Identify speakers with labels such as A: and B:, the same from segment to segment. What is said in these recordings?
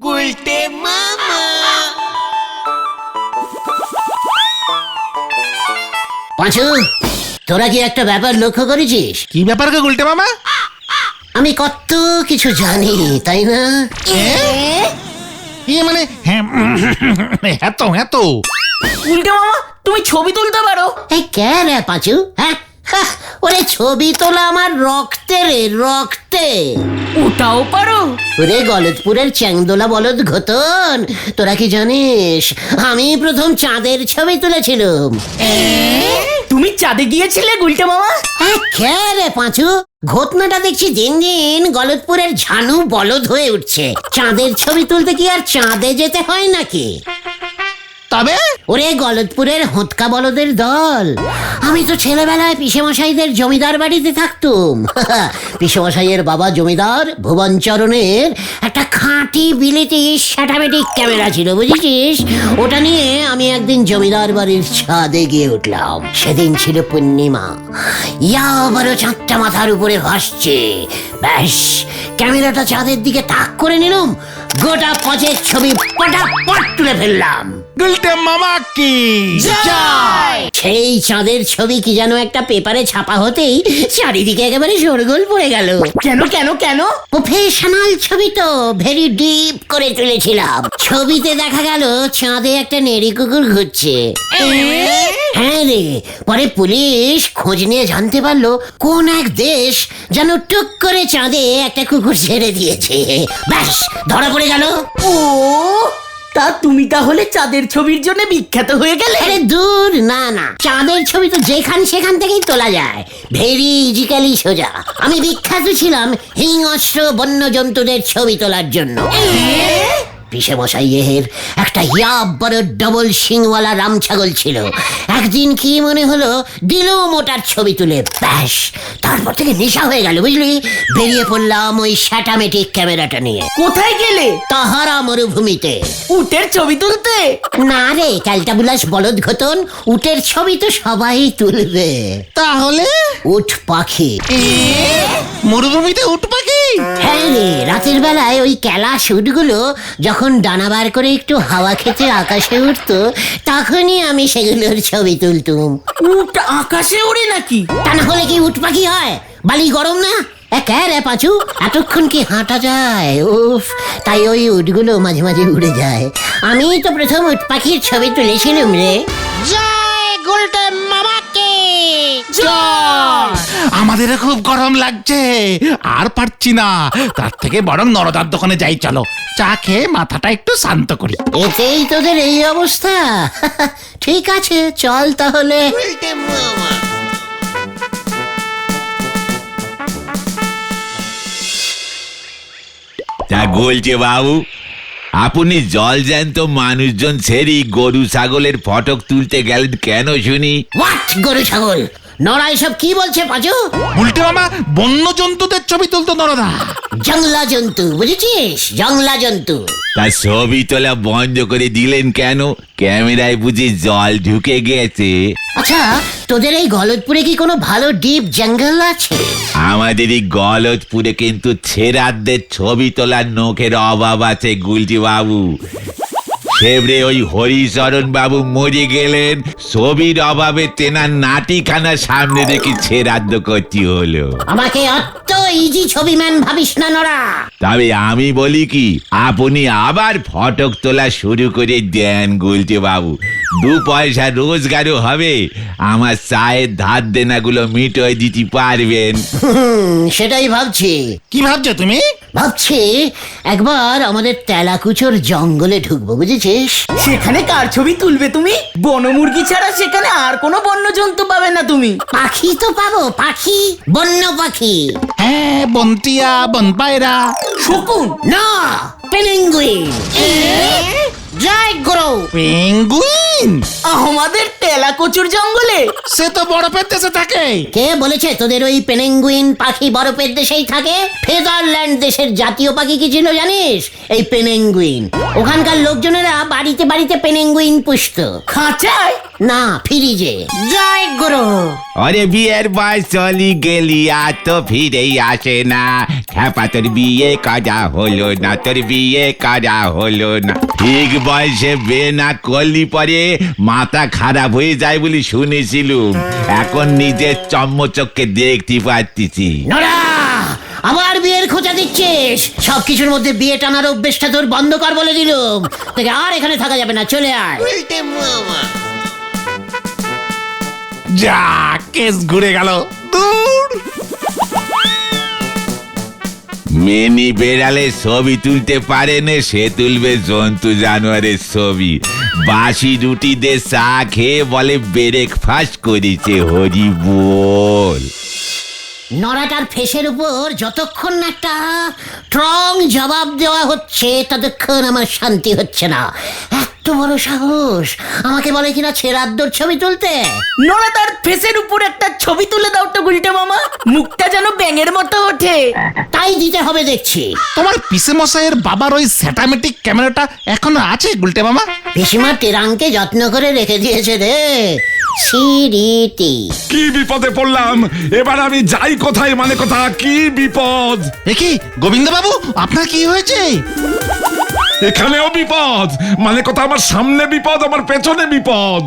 A: গুলটে মামা।
B: পাঁচু, তোরা কি একটা ব্যাপার লক্ষ্য করেছিস?
C: কি ব্যাপার গো গুলটে মামা?
B: আমি কত কিছু জানি, তাই না?
C: মানে হ্যাঁ হ্যাঁ তো
A: গুলটে মামা, তুমি ছবি তুলতে পারো?
B: এই কে রে পাঁচু? হ্যাঁ, ওরে ছবি তোলা আমার রক্তে রে, রক্তে।
A: ওটাও পারো?
B: ওরে গলতপুরের চ্যাংদোলা বলদ ঘতন, তোরা কি জানিস আমি প্রথম চাঁদের ছবি তুলেছিলাম।
A: তুমি চাঁদে গিয়েছিলে গুলটে মামা?
B: হ্যাঁ, কে রে পাঁচু? ঘটনাটা দেখছি দিন দিন গলতপুরের ঝানু বলদ হয়ে উঠছে। চাঁদের ছবি তুলতে কি আর চাঁদে যেতে হয় নাকি?
C: তবে
B: ওরে গলতপুরের হোঁতকা বলদের দল। আমি তো ছেলেবেলায় পিসেমশাইদের জমিদার বাড়িতে থাকতুম। পিসেমশাইয়ের বাবা জমিদার ভুবনচরণের একটা খাঁটি বিলেতি স্যাটামেটিক ক্যামেরা ছিল, বুঝেছিস? ওটা নিয়ে আমি একদিন জমিদার বাড়ির ছাদে গিয়ে উঠলাম। সেদিন ছিল পূর্ণিমা, ইয়া বড় চাঁদটা মাথার উপরে ভাসছে। ব্যাস, ক্যামেরাটা চাঁদের দিকে তাক করে নিলাম, গোটা পচের ছবি পটাপট তুলে ফেললাম।
C: গুলটে মামা কি জয়!
B: সেই চাঁদের ছবি কি যেন একটা পেপারে ছাপা হতেই চারিদিকে একেবারে শোরগোল পড়ে গেল।
A: কেন কেন কেন?
B: প্রফেশনাল ছবি তো, ভেরি ডিপ করে তুলেছিলাম। ছবিতে দেখা গেল চাঁদে একটা নেড়ি কুকুর ঘুরছে। হ্যাঁ রে, পরে পুলিশ খোঁজ নিয়ে জানতে পারলো কোন এক দেশ যেন টুক করে চাঁদে একটা কুকুর ছেড়ে দিয়েছে। ব্যাস, ধরা পড়ে গেল।
A: ও, তা তুমি তাহলে চাঁদের ছবির জন্য বিখ্যাত হয়ে গেলে?
B: আরে দূর, না না, চাঁদের ছবি তো যেখান সেখান থেকেই তোলা যায়, ভেরি ইজিক্যালি সোজা। আমি বিখ্যাত ছিলাম হিংস্র বন্য জন্তুদের ছবি তোলার জন্য। পিসেমশাইয়ের একটা ইয়াব বড় ডবল শিংওয়ালা রাম ছাগল ছিল। একদিন কি মনে হলো দিলুম ওটার ছবি তুলে, ব্যাস, তারপর থেকে নেশা হয়ে গেল, বুঝলি? বেরিয়ে পড়লাম ওই স্যাটামেটিক ক্যামেরাটা নিয়ে।
A: কোথায় গেলে?
B: তাহারা মরুভূমিতে।
A: উটের ছবি তুলতে?
B: না রে ক্যালটাবুলাস বলদ ঘটন, উটের ছবি তো সবাই তুলবে।
C: তাহলে
B: উট পাখি।
C: মরুভূমিতে উট পাখি?
B: হ্যাঁ রে, রাতের বেলায় ওই ক্যালাস উটগুলো যখন ডানা বার করে একটু হাওয়া খেতে আকাশে উঠতো, তখনই আমি সেগুলোর ছবি তুলতুম।
A: উট আকাশে ওড়ে নাকি?
B: তা না হলে কি উট পাখি হয়? বালি গরম না? রে পাঁচু, এতক্ষণ কি হাঁটা যায়? উফ, তাই ওই উটগুলো মাঝে মাঝে উড়ে যায়। আমি তো প্রথম উট পাখির ছবি তুলেছিলাম রে।
C: জয় গুলটে মামাকে জয়! আমাদের খুব গরম লাগছে, আর পারছি না। তার থেকে বরং নরদার দোকানে যাই, চলো চা খেয়ে মাথাটা একটু শান্ত করি।
B: এতেই তোদের এই অবস্থা? ঠিক আছে, চল তাহলে।
D: তা বলছে বাবু, আপনি জল জ্যান্ত মানুষজন ছেড়ে গরু ছাগলের ফটক তুলতে গেলেন কেন শুনি?
B: হোয়াট গরু ছাগল? নড়া এসব কি বলছে পাঁচু?
C: গুলটে মামা বন্য জন্তুদের ছবি তুলতো নরদা।
B: জংলা জন্তু, বুঝেছিস? জংলা জন্তু।
D: তা ছবি তোলা বন্ধ করে দিলেন কেন? ক্যামেরায় বুঝি জল ঢুকে গেছে?
B: আচ্ছা, তোদের এই গলতপুরে কি কোনো ভালো ডিপ জঙ্গল আছে?
D: আমাদের এই গলতপুরে কিন্তু ছেড়াদের ছবি তোলার নখের অভাব আছে গুলটি বাবু। সেবরে ওই হরিচরণ বাবু মরে গেলেন, ছবির অভাবে তেনার নাটিখানা সামনে রেখে ছেড়াদ্দ করতে হলো।
B: আমাকে অত ইজি ছবি ম্যান ভাবিস না নড়া।
D: তবে আমি বলি কি, আপনি আবার ফটক তোলা শুরু করে দেন গুলটি বাবু, 2 পয়সা রোজগারও হবে, আমার চায়ের ধার দেনাগুলো মিটিয়ে দিতে পারবেন।
B: সেটাই ভাবছি।
C: কি ভাবছো তুমি?
B: ভাবছি একবার আমাদের তেলাকুচোর জঙ্গলে ঢুকবো, বুঝেছিস?
A: সেখানে কার ছবি তুলবে তুমি? বনমুরগি ছাড়া সেখানে আর কোনো বন্য জন্তু পাবে না তুমি।
B: পাখি তো পাবো, পাখি, বন্য পাখি।
C: হ্যাঁ, বনটিয়া, বনপায়রা।
A: শকুন?
B: না, পেঙ্গুইন। জয় গুরু।
C: পেঙ্গুইন?
A: আমাদের তেলাকচুর জঙ্গলে?
C: সে তো বরফের দেশে থাকে।
B: কে বলেছে তোদের ওই পেনেঙ্গুইন পাখি বরফের দেশেই থাকে? ফেদারল্যান্ড দেশের জাতীয় পাখি কি ছিল জানিস? এই পেনেঙ্গুইন। ওখানকার লোকজনেরা বাড়িতে বাড়িতে পেনেঙ্গুইন পুষতো।
A: খাঁচায়?
B: না ফ্রিজে। জয় গুরু।
D: আরে বিয়ের বয়স চলি গেলি আর তো ফিরেই আসে না। খ্যাপা তোর বিয়ে করা হলো না, তোর বিয়ে করা হলো না। ঠিক বয়সে বিয়ে না করলি পরে মাথা খারাপ হয়ে যায় বলে শুনেছিলুম। এখন নিজের চম্মচককে দেখতে পাচ্ছি।
B: নড়া, আবার বিয়ের খোঁচা দিচ্ছিস? সবকিছুর মধ্যে বিয়ে টানার অভ্যেসটা তোর বন্ধ কর বলে দিলুম। তোকে আর এখানে থাকা যাবে না, চলে আয়।
C: যা কেস ঘুরে গেল। দূর।
D: মেনি বেড়ালে ছবি তুলতে পারে না, সে তুলবে জন্তু জানোয়ারের ছবি। বাসি রুটি দিয়ে চা খেয়ে বলে ব্রেকফাস্ট করেছে, হরি বল।
B: নড়াটার ফেসের উপর যতক্ষণ না একটা স্ট্রং জবাব দেওয়া হচ্ছে ততক্ষণ আমার শান্তি হচ্ছে না। এত বড় সাহস, আমাকে বলে কিনা ছেড়াদ্দর ছবি তুলতে।
A: নোরা তার ফেসের উপর একটা ছবি তুলে দাও তো গুলটে মামা, মুখটা যেন ব্যাঙের মতো ওঠে।
B: তাই দিতে হবে দেখছি।
C: তোমার পিসে মশাইয়ের বাবার ওই স্যাটামেটিক ক্যামেরাটা এখনো আছে গুলটে মামা?
B: পিসিমা টেরাংকে যত্ন করে রেখে দিয়েছে রে। সিরিটি।
E: কি বিপদে পড়লাম এবার, আমি যাই কোথায়, মানে কথা কি বিপদ।
C: কি গোবিন্দ বাবু, আপনার কি হয়েছে?
E: এখানেও বিপদ, মানে কথা আমার সামনে বিপদ, আমার পেছনে বিপদ।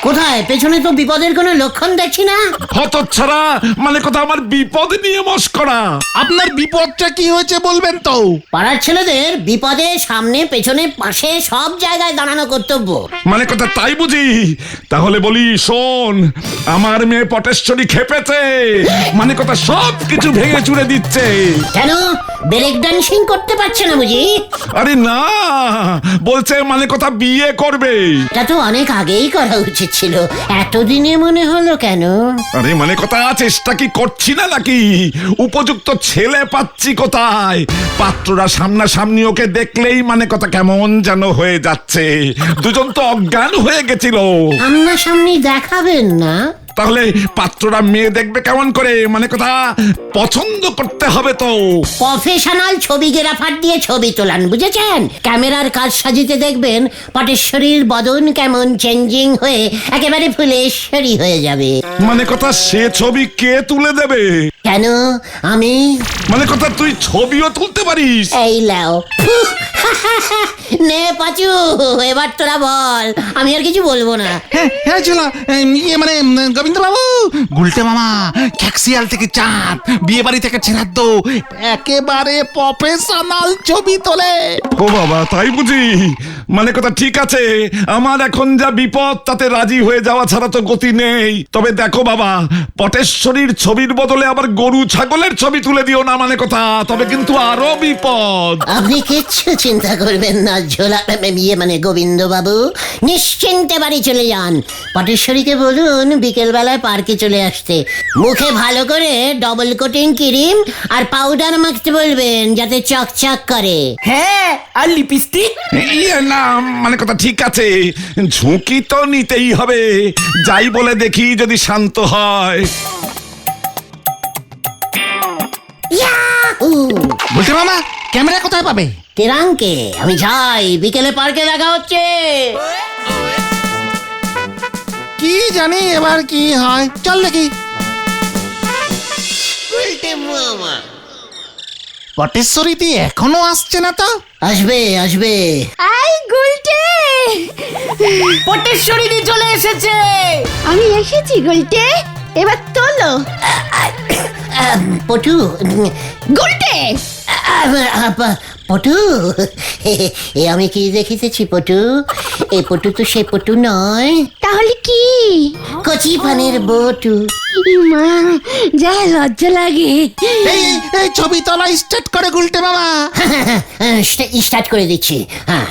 B: কোথায়? পেছনে তো বিপদের কোনো লক্ষণ দেখছি না।
E: হতচ্ছাড়া, মানে কথা আমার বিপদ নিয়ে মস্করা।
C: আপনার বিপদটা কি হয়েছে বলবেন তো?
B: পাড়ার ছেলেদের বিপদে সামনে পেছনে পাশে সব জায়গায় দাঁড়ানো কর্তব্য।
E: মানে কথা তাই বুঝি? তাহলে বলি শোন, আমার মেয়ে পটেশ্বরী খেপেছে, মানে কথা সব কিছু ভেঙে চুরে দিচ্ছে।
B: কেন ব্রেক ডান্সিং করতে পারছে না বুঝি?
E: আরে না, বলছে মানে কথা বিয়ে করবে।
B: এটা তো অনেক আগেই করা উচিত ছিল, এতদিনে মনে হলো কেন?
E: আরে মানে কথা চেষ্টা কি করছি না নাকি? উপযুক্ত ছেলে পাচ্ছি কোথায়? পাত্ররা সামনাসামনি ওকে দেখলেই মানে কথা কেমন যেন হয়ে যাচ্ছে। দুজন তো অজ্ঞান হয়ে গেছিল।
B: সামনাসামনি দেখাবেন না?
E: তাহলে পাত্ররা মেয়ে দেখবে কেমন করে? মানে কথা পছন্দ করতে হবে তো।
B: প্রফেশনাল ছবিগ্রাফার দিয়ে ছবি তোলান, বুঝেছেন? ক্যামেরার কাজ সাজিতে দেখবেন পটেশ্বরীর বদন কেমন চেঞ্জিং হয়ে একেবারে ফুলেশ্বরী হয়ে যাবে।
E: মানে কথা সে ছবি কে তুলে দেবে?
B: কেন আমি?
E: মানে কথা তুই ছবিও তুলতে পারিস?
B: এই লাও নে পাচু, এবার তোরা বল, আমি আর কিছু বলবো না।
C: হ্যাঁ চলো, মানে গোবিন্দ বাবু, গুলটে মামা ক্যাক্সিয়াল থেকে চাঁদ, বিয়ে বাড়ি থেকে ছেড়াদ্দ, একেবারে প্রফেশনাল ছবি তোলে।
E: ও বাবা, তাই বুঝি? মানে কথা ঠিক আছে, আমার এখন যা বিপদ তাতে রাজি হয়ে যাওয়া ছাড়া তো গতি নেই। তবে দেখো বাবা, পটেশ্বরীর ছবির বদলে আবার গরু ছাগলের ছবি তুলে দিও না, মানে কথা, তবে কিন্তু আরো বিপদ।
B: আপনি কিচ্ছু চিন্তা করবেন না ঝোলা, মানে গোবিন্দ বাবু, নিশ্চিন্তে বাড়ি চলে যান। পটেশ্বরীকে বলুন বিকেল বেলায় পার্কে চলে আসতে। মুখে ভালো করে ডবল কোটিং ক্রিম আর পাউডার মাখতে বলবেন যাতে চকচক করে।
A: হ্যাঁ, আর লিপস্টিক।
E: ইয়ে না, মানে কথা ঠিক আছে, ঝুঁকি তো নিতেই হবে। যাই বলে দেখি যদি শান্ত হয়।
B: ইয়াহু!
C: গুলটে মামা ক্যামেরা কোথায় পাবে?
B: তেরাঙ্কে আমি যাই, বিকেলে পার্কে দেখা হচ্ছে।
C: কি জানি এবার কি হয়, চল দেখি। পটেশ্বরীতে এখনো আসছে না তো?
B: আসবে আসবে।
F: আই গুলটে,
A: পটেশ্বরী দি চলে এসেছে।
F: আমি এসেছি গুলটে, এবার তোলো।
B: পটু,
F: গুলটে,
B: পটু, এ আমি কি দেখিতেছি পটু? এ পটু তো সে পটু নয়,
F: তাহলে কি?
B: কচি পানের বটু।
F: মা, যা লজ্জা লাগে।
C: এই এই ছবি তোলা স্টার্ট করে গুলটে মামা।
B: স্টার্ট করে দিচ্ছি। হ্যাঁ,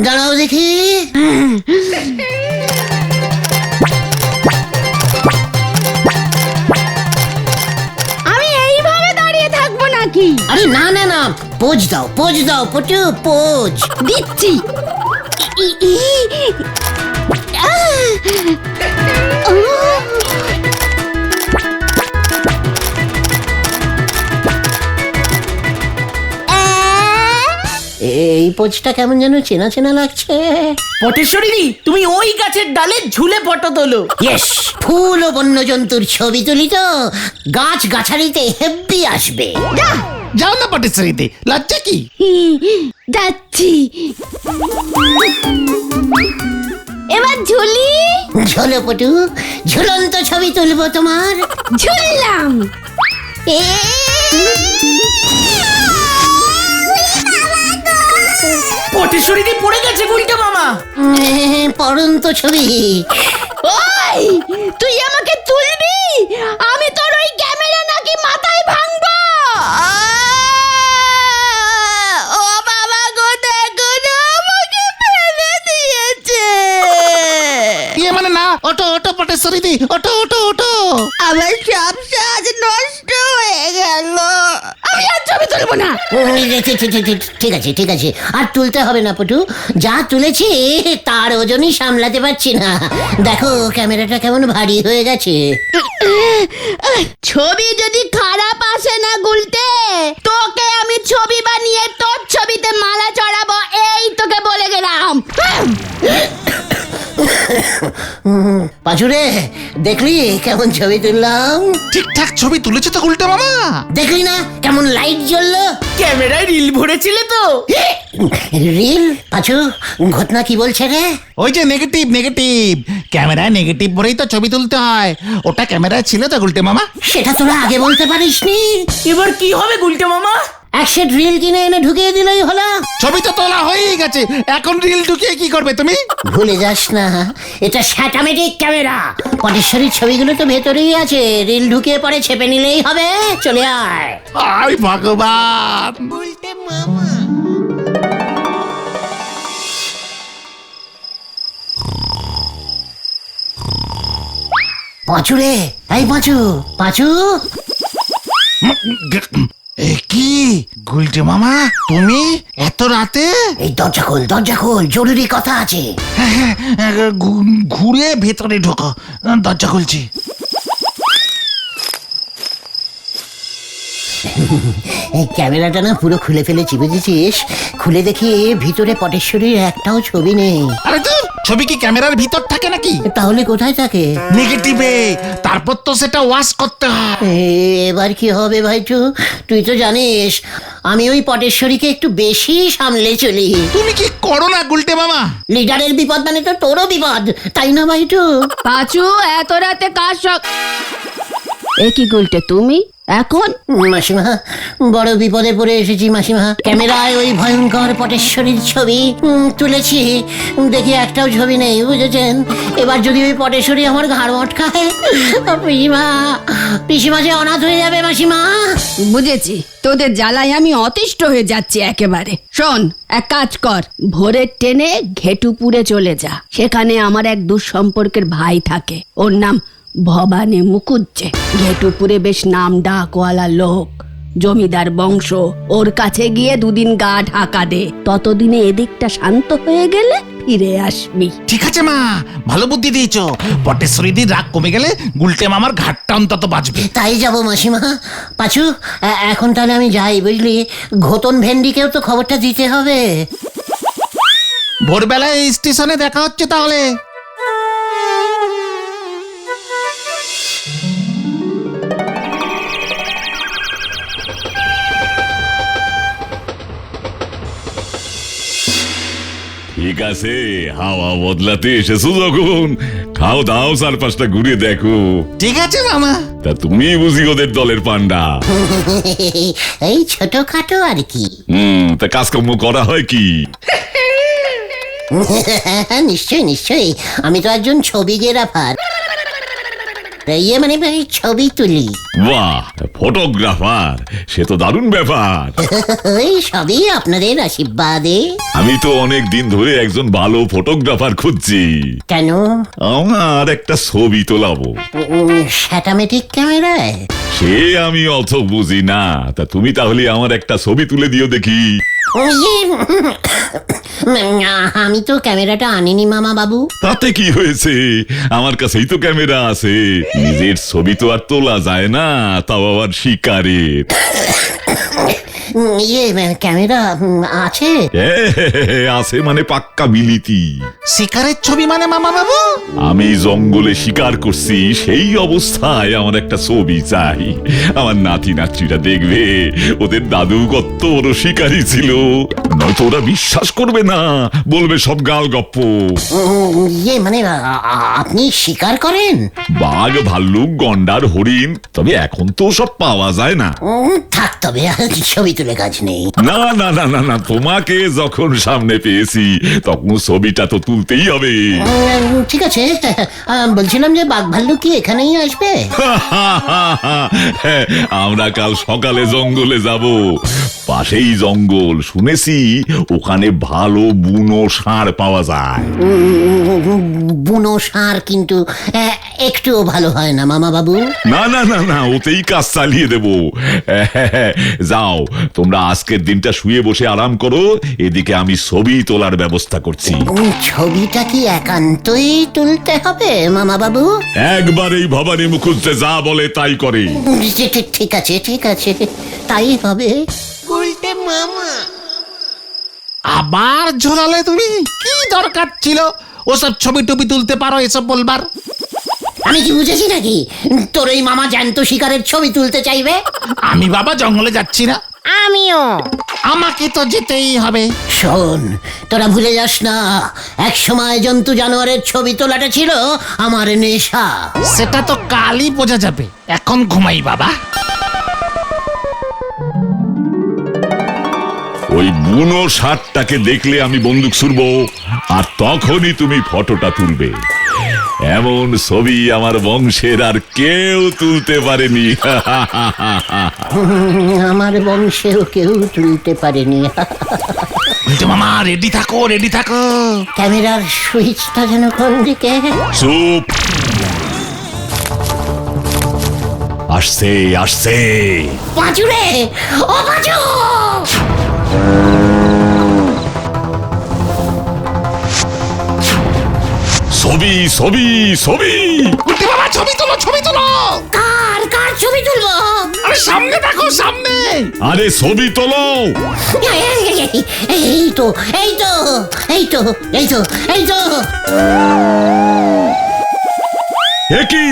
B: দাঁড়াও দেখি।
F: আমি এইভাবে দাঁড়িয়ে থাকবো নাকি?
B: আরে না না না, পোজ দাও পোজ দাও পটু, পোজ
F: দিচ্ছি।
B: এই পোজটা কেমন যেন চেনা চেনা লাগছে।
A: পটেশ্বরী তুমি ওই গাছের ডালে ঝুলে ফটো তোলো।
B: ইয়েস, ফুল ও বন্যজন্তুর ছবি তুলি তো গাছ গাছালিতে হেব্বি আসবে।
C: যাও না পটেশ্বরীতে, লজ্জা কি?
F: যাচ্ছি। এবার ঝুলি।
B: ঝোলো পটু, ঝুলন্ত ছবি তুলবো তোমার।
F: ঝুললাম।
A: পটেশ্বরী পড়ে গেছে গুলটে মামা।
B: পড়ন্ত ছবি।
F: ওই তুই আমাকে তুলবি, আমি তোর ওই ক্যামেরা নাকি মাথায় ভাঙবো। ও বাবা গো, দেখো না আমাকে ফেলে দিয়েছে।
C: ইয়ে মানে না, ওটো ওটো পটেশ্বরীদি, ওটো ওটো ওটো।
F: আমার সব সাজ নষ্ট হয়ে গেল, আমি আর ছবি তুলবো না।
B: ঠিক আছে ঠিক আছে, আর তুলতে হবে না পটু, যা তুলেছি তার ওজনই সামলাতে পারছি না। দেখো ক্যামেরাটা কেমন ভারী হয়ে গেছে।
F: ছবি যদি খারাপ আসে না গুলতে, তোকে আমি ছবি বানিয়ে তোর ছবিতে মালা চড়াবো, এই তোকে বলে গেলাম।
B: পাঁচুরে, দেখলি কেমন ছবি তুললাম?
C: ঠিকঠাক ছবি তুলেছে তো গুলটে মামা?
B: দেখলি না কেমন লাইট জ্বললো?
A: ক্যামেরায় রিল ভরেছিলে তো?
B: রিল? পাঁচু, ঘটনা কি বলছে রে?
C: ওই যে নেগেটিভ নেগেটিভ, ক্যামেরায় নেগেটিভ ভরেই তো ছবি তুলতে হয়। ওটা ক্যামেরায় ছিল তো গুলটে মামা?
B: সেটা তোরা আগে বলতে পারিসনি।
A: এবার কি হবে গুলটে মামা?
B: এক সেট রিল কিনে এনে ঢুকিয়ে দিলেই হলো।
C: ছবি তো তোলা হয়েই গেছে, এখন রিল ঢুকিয়ে কি করবে তুমি?
B: ভুলে যাস না, এটা স্যাটামেটিক ক্যামেরা। পটেশ্বরীর ছবিগুলো তো ভেতরেই আছে, রিল ঢুকিয়ে পরে ছেপে নিলেই হবে। চলে আয়।
C: আয় ভগবান।
B: পাঁচুরে, এই পাঁচু, পাঁচু।
C: এ কি গুলটে মামা, তুমি এত রাতে?
B: এই দরজা খোল, জরুরি কথা আছে।
C: ঘুরে ভেতরে ঢোকো, দরজা খুলছি।
B: এই ক্যামেরাটা না পুরো খুলে ফেলেছি, বুঝেছিস? খুলে দেখি ভিতরে পটেশ্বরীর একটাও ছবি নেই।
C: আরে তো ছবি কি ক্যামেরার ভিতর থাকে নাকি?
B: তাহলে কোথায় থাকে?
C: নেগেটিভে, তারপর তো সেটা ওয়াশ করতে হয়।
B: এবার কি হবে ভাইটু? তুই তো জানিস আমি ওই পটেশ্বরীকে একটু বেশি সামলে চলি।
C: তুমি কি করো না গুলটে মামা?
B: লিডারের বিপদ মানে তো তোরও বিপদ, তাই না ভাইটু?
F: পাঁচু, এত রাতে কার সব? এ কি গুলটে তুমি এখন?
B: মাসিমা, বড় বিপদে পড়ে এসেছি মাসিমা। ক্যামেরায় ওই ভয়ঙ্কর পটেশ্বরীর ছবি তুলেছি, দেখি একটাও ছবি নেই, বুঝেছেন? এবার যদি ওই পটেশ্বরী আমার ঘাড় মটকায়, পিসিমা যে অনাথ হয়ে যাবে মাসিমা।
F: বুঝেছি, তোদের জ্বালায় আমি অতিষ্ঠ হয়ে যাচ্ছি একেবারে। শোন, এক কাজ কর, ভোরের ট্রেনে ঘেটুপুরে চলে যা। সেখানে আমার এক দুঃসম্পর্কের ভাই থাকে, ওর নাম ভবানী মুকুজ্জে। ঘেটুপুরে বেশ নাম ডাকওয়ালা লোক, জমিদার বংশ। ওর কাছে গিয়ে দুদিন গা ঢাকা দে, ততদিনে এদিকটা শান্ত হয়ে গেলে ফিরে আসবি।
C: ঠিক আছে মা, ভালো বুদ্ধি দিয়েছো। পটেশ্বরীদির রাগ কমে গেলে গুলটে মামার ঘাটটা অন্তত বাঁচবে।
B: তাই যাবো মাসিমা। পাঁচু, এখন তাহলে আমি যাই, বুঝলি? ঘোতন ভেন্ডিকেও তো খবরটা দিতে হবে।
C: ভোরবেলায় এই স্টেশনে দেখা হচ্ছে তাহলে।
E: ঠিক আছে, হাওয়া বদলাতে এসেছো যখন, খাও দাও, চারপাশটা ঘুরে দেখো।
C: ঠিক আছে মামা।
E: তা তুমি বুঝি ওদের দলের পান্ডা?
B: এই ছোটখাটো আর কি।
E: তা কাজকর্ম করা হয় কি?
B: নিশ্চয়ই, আমি তো একজন ছবিগ্রাফার। মানে ছবি তুলি।
E: বাহ, ফটোগ্রাফার, সে তো দারুণ ব্যাপার।
B: ওই সবই আপনাদের আশীর্বাদে।
E: আমি তো অনেক দিন ধরে একজন ভালো ফটোগ্রাফার খুঁজছি।
B: কেন?
E: আমার একটা ছবি তোলাবো।
B: স্যাটামেটিক ক্যামেরায়?
E: সে আমি অত বুঝি না, তা তুমি তাহলে আমার একটা ছবি তুলে দিও দেখি।
B: আমি তো ক্যামেরাটা আনিনি মামা বাবু।
E: তাতে কি হয়েছে, আমার কাছেই তো ক্যামেরা আছে। নিজের ছবি তো আর তোলা যায় না, তাও আবার শিকারের।
B: ক্যামেরা আছে?
E: আছে মানে পাক্কা বিলিতি।
C: শিকারের ছবি মানে মামা বাবু?
E: আমি জঙ্গলে শিকার করছি, সেই অবস্থায় আমার একটা ছবি চাই। আমার নাতি নাতনিরা দেখবে ওদের দাদু কত বড় শিকারী ছিল। নয়তো ওরা বিশ্বাস করবে না, বলবে সব গাল গপ্প।
B: মানে আপনি শিকার করেন?
E: বাঘ, ভাল্লুক, গন্ডার, হরিণ, তবে এখন তো সব পাওয়া যায় না।
B: থাক তবে, ছবি তুলে কাজ নেই।
E: না না না না না, তোমাকে যখন সামনে পেয়েছি তখন ছবিটা তো তুলতেই হবে।
B: ঠিক আছে, বলছিলাম যে বাঘ ভাল্লুক কি এখানেই আসবে?
E: আমরা কাল সকালে জঙ্গলে যাব। পাশেই জঙ্গল, শুনেছি ওখানে ভালো বুনো ষাঁড় পাওয়া যায়।
B: বুনো ষাঁড় কিন্তু একটুও ভালো হয় না মামা বাবু।
E: না না না না, ওতেই কাজ চালিয়ে দেব। যাও তোমরা আজকের দিনটা শুয়ে বসে আরাম করো, এদিকে আমি ছবি তোলার ব্যবস্থা করছি।
B: ছবিটা কি একান্তই তুলতে হবে মামা বাবু?
E: একবারেই ভবানী মুখুজ্জে যা বলে তাই করে।
B: ঠিক আছে ঠিক আছে, তাই হবে।
C: আবার ঝোলালে তুমি? কি দরকার ছিল ওসব ছবি টবি তুলতে পারো এসব বলবার?
B: আমি কি বুঝেছি নাকি তোর এই মামা জ্যান্ত শিকারের ছবি তুলতে চাইবে?
C: আমি বাবা জঙ্গলে যাচ্ছি না।
B: আমিও।
C: আমাকে তো যেতেই হবে।
B: শোন, তোরা ভুলে যাস না, এক সময় জন্তু জানোয়ারের ছবি তোলাটা ছিল আমার নেশা।
C: সেটা তো কালই বোঝা যাবে, এখন ঘুমাই বাবা।
E: ওই বুনো ষাঁড়টাকে দেখলে আমি বন্দুক ছুড়বো, আর তখনই তুমি ফটোটা তুলবে। এমন ছবি আমার বংশের আর কেউ তুলতে পারেনি।
B: আমার বংশেও কেউ তুলতে পারেনি।
C: মামা রেডি থাকো, রেডি থাকো।
B: ক্যামেরার সুইচটা যেন কোন দিকে?
E: চুপ। আসছে আসছে।
B: পাঁচু রে, ও পাঁচু!
E: ছবি ছবি ছবি।
C: গুলটি বাবা ছবি তোলো, ছবি তোলো।
B: কার কার ছবি তুলবো?
C: আরে সামনে দেখো, সামনে।
E: আরে ছবি তোলো।
B: এই তো এই তো এই তো এই তো এই তো।
E: এ কি?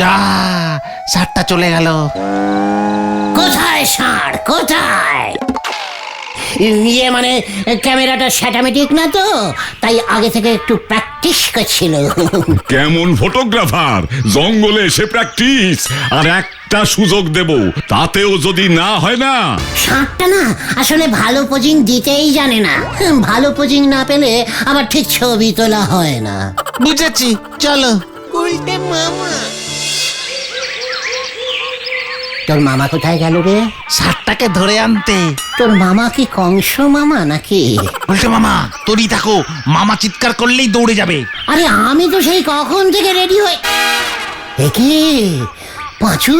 C: যা, ষাটটা চলে গেল।
B: কোথায় ষাঁড়, কোথায়? মানে ক্যামেরাটা স্যাটামেটিক না তো, তাই আগে থেকে একটু প্র্যাকটিস করছিল।
E: কেমন ফটোগ্রাফার, জঙ্গলে এসে প্র্যাকটিস। আর একটা সুযোগ দেব, তাতেও যদি না হয় না।
B: ষাঁড়টা না আসলে ভালো পোজিং দিতেই জানে না। ভালো পোজিং না পেলে আবার ঠিক ছবি তোলা হয় না।
C: বুঝেছি, চলো।
B: তোর মামা কোথায় গেল রে?
C: ষাটটাকে ধরে আনতে।
B: তোর মামা কি কংস মামা নাকি?
C: বলছে মামা তোরই থাকো, মামা চিৎকার করলেই দৌড়ে যাবে।
B: আরে আমি তো সেই কখন থেকে রেডি হয়ে। একে পাঁচু,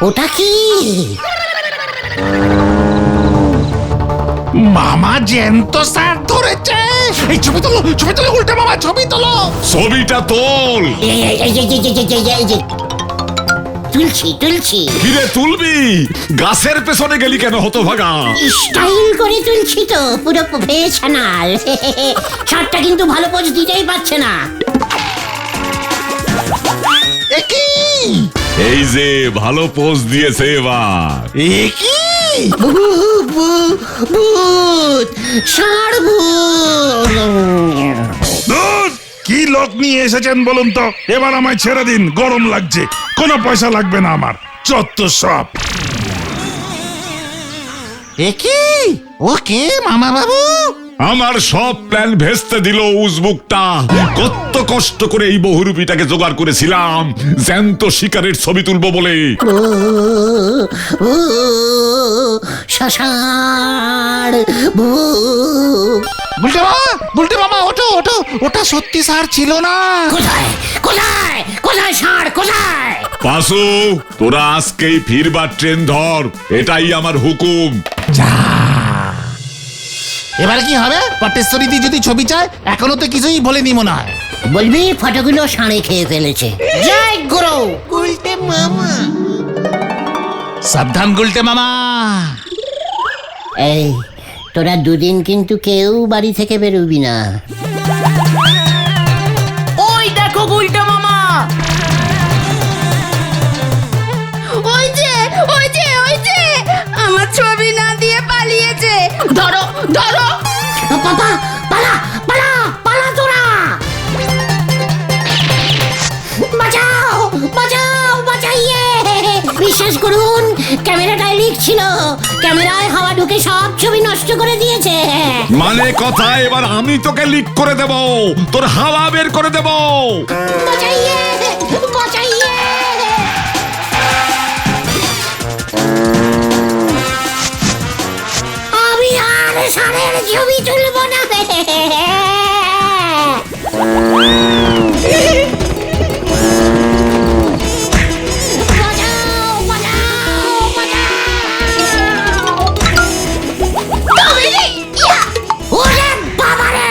B: ওটা কি?
C: মামা জ্যান্ত ষাট ধরেছে। এই ছবি তোলো, ছবি তোলো, উল্টে মামা ছবি তোলো।
E: ছবিটা তোল।
B: তুলছি তুলছি।
E: ফিরে তুলবি? গাছের পেছনে গেলি কেন হতভাগা?
B: স্টাইল করে তুলছি তো, পুরো প্রফেশনাল। ষাটটা কিন্তু ভালো পোজ দিতেই পারছে না।
C: একই
E: এই যে ভালো পোজ দিয়েছে এবার।
C: একই
B: ভূত, ষাঁড় ভূত।
G: ধুর, কি লোক নিয়ে এসেছেন বলুন তো? এবার আমায় ছেড়ে দিন, গরম লাগছে। কোনো পয়সা লাগবে না আমার, চত্ব সব।
C: একই ওকে মামা বাবু।
E: আমার সব প্ল্যান ভেস্তে দিল উজবুকটা। কত কষ্ট করে এই বহুরূপীটাকে জোগাড় করেছিলাম জ্যান্ত শিকারের ছবি তুলবো বলে।
B: ষাঁড় ভূত।
C: বুলটে মামা ওঠো ওঠো, ওটা সত্যি ষাঁড় ছিল না।
B: কোথায় কোথায় কোথায় ষাঁড়, কোথায়?
E: পাশু, তোরা আজকেই ফিরবার ট্রেন ধর, এটাই আমার হুকুম।
C: যা, এবার কি হবে? পটেশ্বরী দি যদি ছবি চায়, এখনো তো কিছুই বলেনি মনে হয়।
B: বলবি ফটোগুলো ষাঁড়ে খেয়ে ফেলেছে। জয় গুরু।
C: সাবধান গুলটে মামা।
B: এই তোরা দুদিন কিন্তু কেউ বাড়ি থেকে বেরোবি না।
A: ওই দেখো গুলটা মামা।
F: ওই যে আমার ছবি না দিয়ে পালিয়েছে। ধরো ধরো।
B: পাপা পালা পালা পালা তোরা, বাঁচাও বাঁচাও বাঁচাইয়ে। বিশ্বাস করুন ক্যামেরাটায় লিক ছিল, ক্যামেরায় হাওয়া ঢুকে সব ছবি নষ্ট করে দিয়েছে।
E: মানে কথা এবার আমি তোকে লিক করে দেব, তোর হাওয়া বের করে দেব।
B: বাঁচাইয়ে বাঁচাইয়ে। আমি আর সারের ছবি তুলব না। বাঁচাও বাঁচাও বাঁচাও। ওরে বাবারে!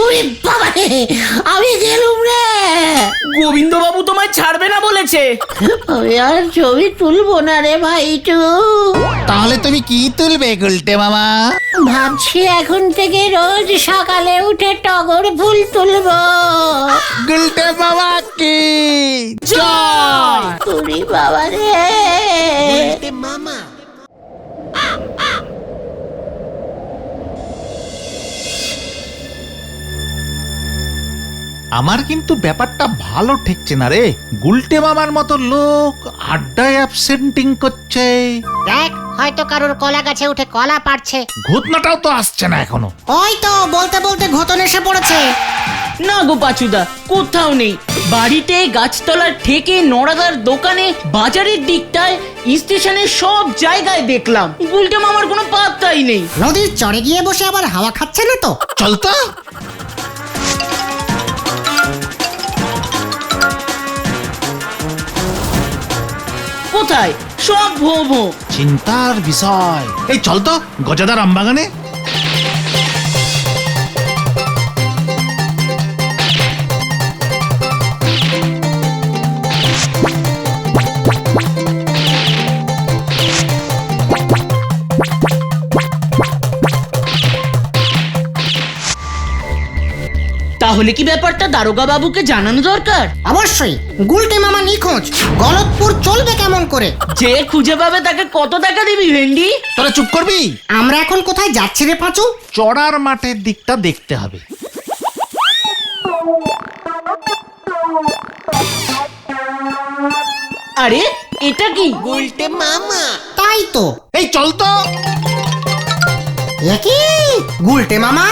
B: ওরে বাবারে, আমি গেলুম রে।
A: গোবিন্দ বাবু তোমায় ছাড়বে না বলেছে।
B: আমি আর ছবি তুলবো না রে ভাইটু।
C: তাহলে তুমি কি তুলবে গুলটে মামা?
B: ভাবছি এখন থেকে রোজ সকালে উঠে টগর ফুল তুলবো।
C: গুলটে মামা কি জয়!
B: ওরে বাবারে!
C: আমার কিন্তু ব্যাপারটা ভালো ঠেকছে না রে। গুলটে মামার মতো লোক আড্ডায় অ্যাবসেন্টিং করছে,
B: দেখ হয়তো কারোর কলা গাছে উঠে কলা পাড়ছে।
C: ঘটনাটাও তো আসছে না এখনো।
B: ওই তো বলতে বলতে ঘটন এসে পড়েছে।
A: না গো পাচুদা, কোথাও নেই। বাড়িতে, গাছতলার থেকে, নড়াদার দোকানে, বাজারের দিকটায়, স্টেশনের সব জায়গায় দেখলাম, গুলটা মামার কোনো পাত্তাই নেই।
B: নদীর চড়ে গিয়ে বসে আবার হাওয়া খাচ্ছে না তো?
C: চল তো।
A: কোথায়? সব ভো ভো।
C: চিন্তার বিষয়। এই চল তো গজাদার আমবাগানে।
A: তাহলে কি ব্যাপারটা দারোগা বাবুকে জানানো দরকার?
B: অবশ্যই। গুলটে মামা নিখোঁজ, গলতপুর চলবে কেমন করে?
A: যে খুঁজে পাবে তাকে কত টাকা দিবি ভেন্ডি?
C: তোরা চুপ করবি।
B: আমরা এখন কোথায় যাচ্ছি রে পাঁচু?
C: চড়ার মাঠের দিকটা দেখতে হবে।
A: আরে এটা কি?
B: তাই তো।
C: এই চল তো।
B: কি গুলটে মামা,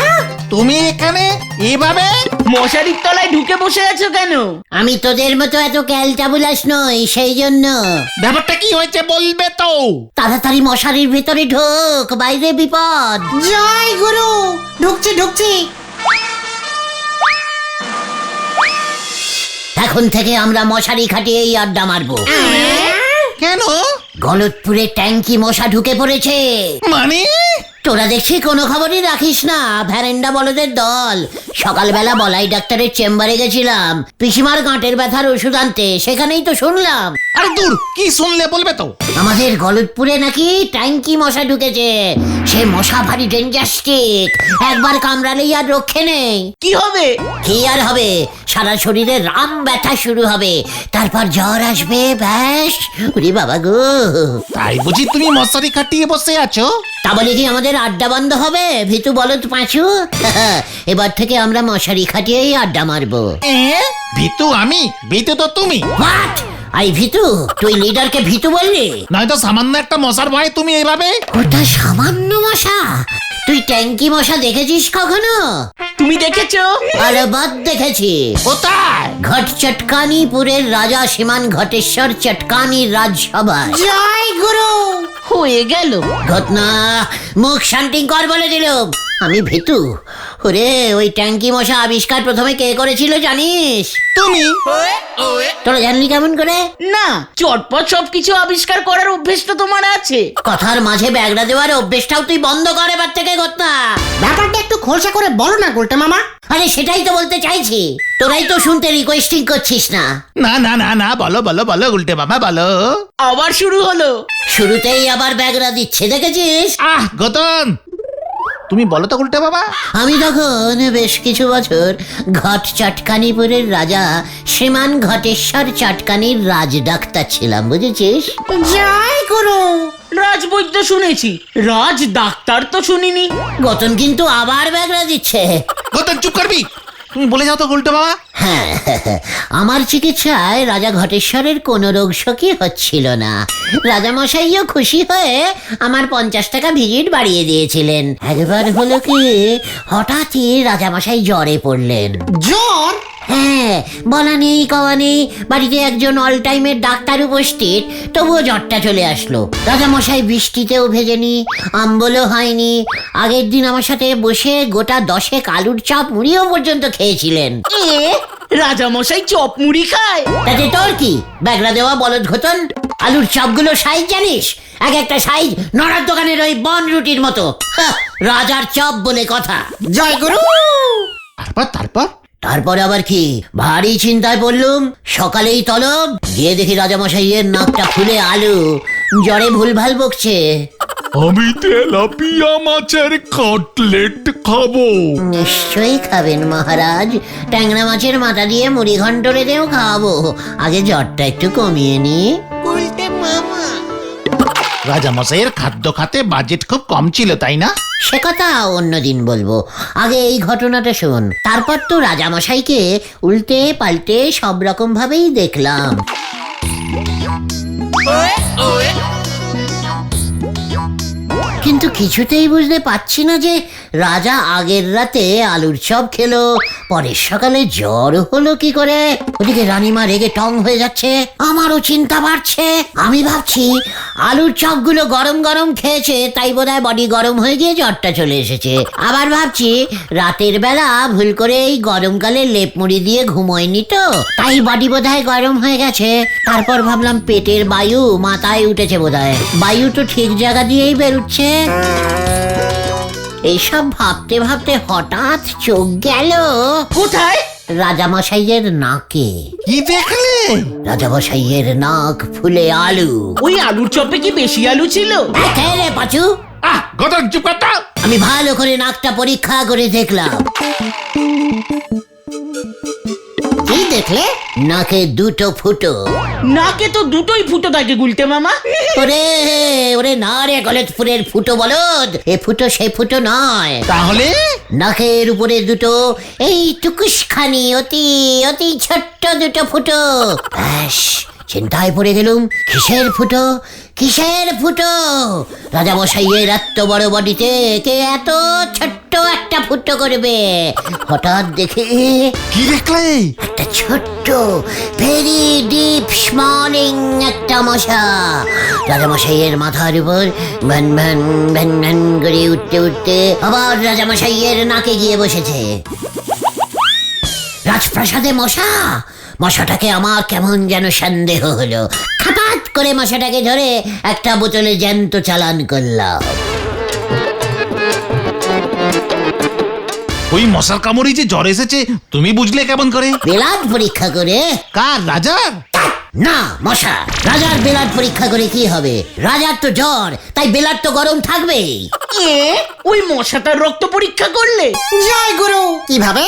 C: তুমি এখানে এভাবে?
A: মশারির তলায় ঢুকে বসে আছো কেন?
B: আমি তোদের মতো এত ক্যালটাবুলাস নই, সেই জন্য।
C: ব্যাপারটা কি হয়েছে বলবে তো?
B: তাড়াতাড়ি মশারির ভিতরে ঢোক, বাইরে বিপদ। জয় গুরু। ঢুকছি ঢুকছি। এখন থেকে আমরা মশারি খাটিয়েই আড্ডা মারবো।
C: কেন?
B: গলতপুরে ট্যাঙ্কি মশা ঢুকে পড়েছে।
C: মানে?
B: তোরা দেখছি কোনো খবরই রাখিস না, ভ্যারেন্ডা বলদের দল। সকালবেলা বলাই ডাক্তারের চেম্বারে গেছিলাম পিসিমার গাঁটের ব্যথার ওষুধ আনতে, সেখানেই তো শুনলাম।
C: আরে দূর, কি শুনলে বলবে তো?
B: আমাদের গলতপুরে নাকি ট্যাঙ্কি মশা ঢুকেছে। সে মশা ভারী ডেঞ্জাস্টিক, একবার কামড়ালেই আর রক্ষে নেই।
A: কি হবে?
B: কি আর হবে, সারা শরীরে রাম ব্যথা শুরু হবে, তারপর জ্বর আসবে, ব্যাস। ওরে বাবা গো!
C: তাই বুঝি তুমি মশারি খাটিয়ে বসে আছো?
B: তা বলে কি আমাদের আড্ডা বন্ধ হবে? ভিতু বলো তো পাঁচু। এবার থেকে আমরা মশারি খাটিয়েই আড্ডা মারবো।
C: ভিতু আমি? ভিতু তো তুমি।
B: হোয়াট? আই ভিতু? তুই লিডারকে ভিতু বললি?
C: নয়তো সামান্য একটা মশার ভয়ে তুমি এইভাবে?
B: ওটা সামান্য মশা? তুই ট্যাঙ্কি মশা দেখেছিস কখনো?
A: তুমি দেখেছো?
B: আরে বাদ দেখেছি।
C: কোথায়?
B: ঘট চটকানিপুরের রাজা সীমান ঘটেশ্বর চটকানির রাজসভায়। জয় গুরু।
A: হয়ে গেল।
B: ঘটনা মুখ শান্তিং কর বলে দিলুম। আমি ভীতু। ওরে, ওই ট্যাঙ্কি মশা আবিষ্কার প্রথমে কে করেছিল জানিস?
C: তুমি।
B: তোরা জানলি কেমন করে?
A: না, চটপট সবকিছু আবিষ্কার করার অভ্যেস তো তোমার আছে।
B: কথার মাঝে ব্যাগড়া দেওয়ার অভ্যেসটাও তুই বন্ধ কর এবার থেকে। ঘটনা ব্যাপারটা একটু খোলসা করে বলো না গুলটে মামা। আরে সেটাই তো বলতে চাইছি, তোরাই তো শুনতে রিকোয়েস্টিং করছিস না।
C: না না না না, বলো বলো বলো উল্টে মামা বলো।
A: আবার শুরু হলো।
B: শুরুতেই আবার ব্যাগরা দিচ্ছে, দেখেছিস?
C: গতন তুমি বলো তো উল্টে বাবা।
B: আমি তখন বেশ কিছু বছর ঘট চটকানিপুরের রাজা শ্রীমান ঘটেশ্বর চটকানির রাজ ডাক্তার ছিলাম, বুঝেছিস?
A: জয় গুরু। রাজবৈদ্য শুনেছি, রাজ ডাক্তার তো শুনিনি।
B: গতন কিন্তু আবার ব্যাগরা দিচ্ছে।
C: গতন চুপ করবি, তুমি বলে যাও তো উল্টে বাবা।
B: হ্যাঁ, আমার চিকিৎসায় রাজা ঘটেশ্বরের কোনো রোগ শোকই হচ্ছিল না। রাজামশাইও খুশি হয়ে আমার 50 টাকা ভিজিট বাড়িয়ে দিয়েছিলেন। একবার হলো কি, হঠাৎই রাজামশাই জ্বরে পড়লেন।
A: জ্বর?
B: হ্যাঁ, বলা নেই কওয়া নেই, বাড়িতে একজন অল টাইমের ডাক্তার উপস্থিত, তবুও জ্বরটা চলে আসলো। রাজামশাই বৃষ্টিতেও ভেজেনি, আম্বলও হয়নি। আগের দিন আমার সাথে বসে গোটা 10 আলুর চপ মুড়িও পর্যন্ত খেয়েছিলেন।
A: রাজামশাই চপ মুড়ি খায়?
B: তাতে তোর কি, ব্যাগরা দেওয়া বলদ ঘটন। আলুর চপগুলো সাইজ জানিস? এক একটা সাইজ নড়ার দোকানের ওই বন রুটির মতো। রাজার চপ বলে কথা।
A: জয় গুরু।
C: তারপর
B: তারপরে আবার কি, ভারী চিন্তায় পড়লুম। সকালেই তলব গিয়ে দেখি রাজামশাইয়ের নাকটা ফুলে আলু, জ্বরে ভুলভাল বকছে।
G: আমি তেলাপিয়া মাছের কাটলেট খাবো।
B: নিশ্চয়ই খাবেন মহারাজ, ট্যাংরা মাছের মাথা দিয়ে মুড়ি ঘন্ট রেঁধেও খাওয়াবো। আগে জ্বরটা একটু কমিয়ে নি।
C: রাজা মশাইয়ের খাদ্য খাতে বাজেট খুব কম ছিল, তাই না?
B: সে কথা অন্যদিন বলবো, আগে এই ঘটনাটা শোন। তারপর তো রাজামশাইকে উল্টে পাল্টে সব রকম ভাবেই দেখলাম। কিন্তু কিছুতেই বুঝতে পারছি না যে রাজা আগের রাতে আলুর চপ খেলো, পরের সকালে জ্বর হলো কি করে। ওদিকে রানীমা রেগে টং হয়ে যাচ্ছে, আমারও চিন্তা বাড়ছে। আমি ভাবছি আলুর চপগুলো গরম গরম খেয়েছে, তাই বোধহয় বডি গরম হয়ে গিয়ে জ্বরটা চলে এসেছে। আবার ভাবছি রাতের বেলা ভুল করে এই গরমকালে লেপ মুড়ি দিয়ে ঘুমোয়নি তো, তাই বডি বোধহয় গরম হয়ে গেছে। তারপর ভাবলাম পেটের বায়ু মাথায় উঠেছে বোধহয়, বায়ু তো ঠিক জায়গা দিয়েই বেরুচ্ছে। এইসব ভাবতে ভাবতে হঠাৎ চোখ গেল
A: কোথায়?
B: রাজামশাইয়ের নাকে।
C: কি দেখলে?
B: রাজামশাইয়ের নাক ফুলে আলু।
A: ওই আলুর চপে কি বেশি আলু ছিল?
B: খেয়ে রে পাচু,
C: গতন চুপ কর তো।
B: আমি ভালো করে নাকটা পরীক্ষা করে দেখলাম। কি দেখলে? নাকে দুটো ফুটো।
A: নাকে তো দুটোই ফুটো থাকে গুলটে মামা।
B: ওরে ওরে না রে গলতপুরের ফুটো বলদ, এ ফুটো সে ফুটো নয়।
C: তাহলে
B: নাকের উপরে দুটো এই টুকুসখানি অতি অতি ছোট্ট দুটো ফুটো। ব্যাস, চিন্তায় পড়ে গেলুম। কিসের ফুটো, কিসের ফুটো? রাজামশাইয়ের এত বড় বডিতে কে এত ছোট্ট একটা ফুটো করবে? হঠাৎ দেখে
C: কি দেখলে?
B: একটা ছোট্ট ভেরি ডিপ স্মলিং একটা মশা রাজামশাইয়ের মাথার উপর ভ্যান ভ্যান ভ্যান ভ্যান করে উঠতে উঠতে আবার রাজামশাইয়ের নাকে গিয়ে বসেছে। রাজপ্রাসাদে মশা! মশাটাকে আমার কেমন যেন সন্দেহ হলো। হঠাৎ করে মশাটাকে ধরে একটা বোতলে জ্যান্ত চালান করলাম।
C: ওই মশার কামড়ে যে জ্বর এসেছে তুমি বুঝলে কেমন করে?
B: ব্লাড পরীক্ষা করে।
C: কার? রাজার?
B: না, মশা। রাজার ব্লাড পরীক্ষা করে কি হবে? রাজার তো জ্বর, তাই ব্লাড তো গরম থাকবেই।
A: ওই মশাটার রক্ত পরীক্ষা করলে?
B: জয় গুরু। কিভাবে?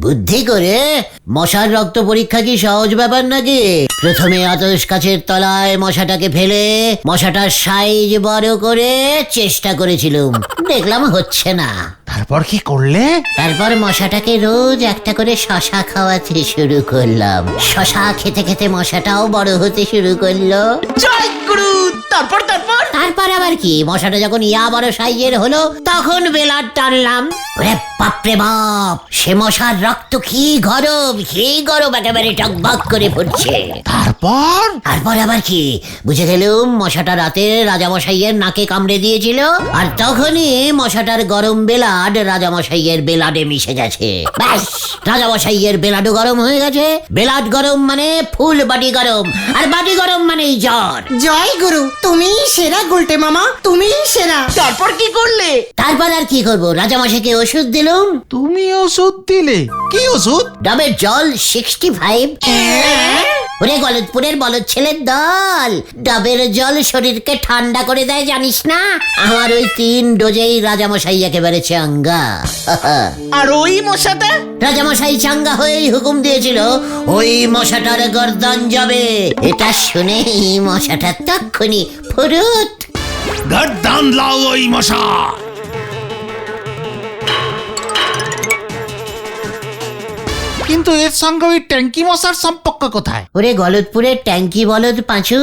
B: বুদ্ধি করে। মশার রক্ত পরীক্ষা কি সহজ ব্যাপার নাকি? প্রথমে আতশ কাছের তলায় মশাটাকে ফেলে মশাটার সাইজ বড় করে চেষ্টা করেছিলুম, দেখলাম হচ্ছে না।
C: তারপর কি করলে?
B: তারপর মশাটাকে রোজ একটা করে শশা খাওয়াতে শুরু করলাম। শশা খেতে খেতে মশাটাও বড় হতে শুরু করলো।
A: জয় গুরু। তারপর তারপর
B: তারপর আবার কি, মশাটা যখন ইয়া বড় সাইজের হলো তখন বেলার টানলাম। ওরে বাপরে বাপ, সে মশার রক্ত কি গরম, কি গরম, একেবারে টকবক করে ফুটছে।
C: তারপর?
B: তারপর আবার কি, বুঝে গেলুম মশাটা রাতে রাজামশাইয়ের নাকে কামড়ে দিয়েছিল, আর তখনই মশাটার গরম বেলার ব্লাড রাজামশাইয়ের বেলাডে মিশে গেছে। ব্যাস, রাজামশাইয়ের বেলাডও গরম হয়ে গেছে। বেলাড গরম মানে ফুল বাড়ি গরম, আর বাড়ি গরম মানেই জ্বর।
H: জয় গুরু, তুমি সেরা গুলটে মামা, তুমি সেরা।
A: তারপর কি করলে?
B: তারপর আর কি করবো, রাজামশাইকে ওষুধ দিলুম।
C: তুমি ওষুধ দিলে? কি ওষুধ?
B: ডাবের জল 65। ওরে গলতপুরের বলদ ছেলের দল, ডাবের জল শরীরকে ঠান্ডা করে দেয় জানিস না? আমার ওই 3 ডোজেই রাজামশাই একেবারে চাঙ্গা।
A: আর ওই মশাটা?
B: রাজামশাই চাঙ্গা হয়েই হুকুম দিয়েছিল ওই মশাটার গর্দান যাবে। এটা শুনেই মশাটা তক্ষুনি ফুরুত।
G: গর্দান লাও ওই মশা।
C: কিন্তু এর সঙ্গে ওই ট্যাঙ্কি মশার সম্পর্ক কোথায়?
B: ওরে গলতপুরের ট্যাঙ্কি বলদ পাঁচু,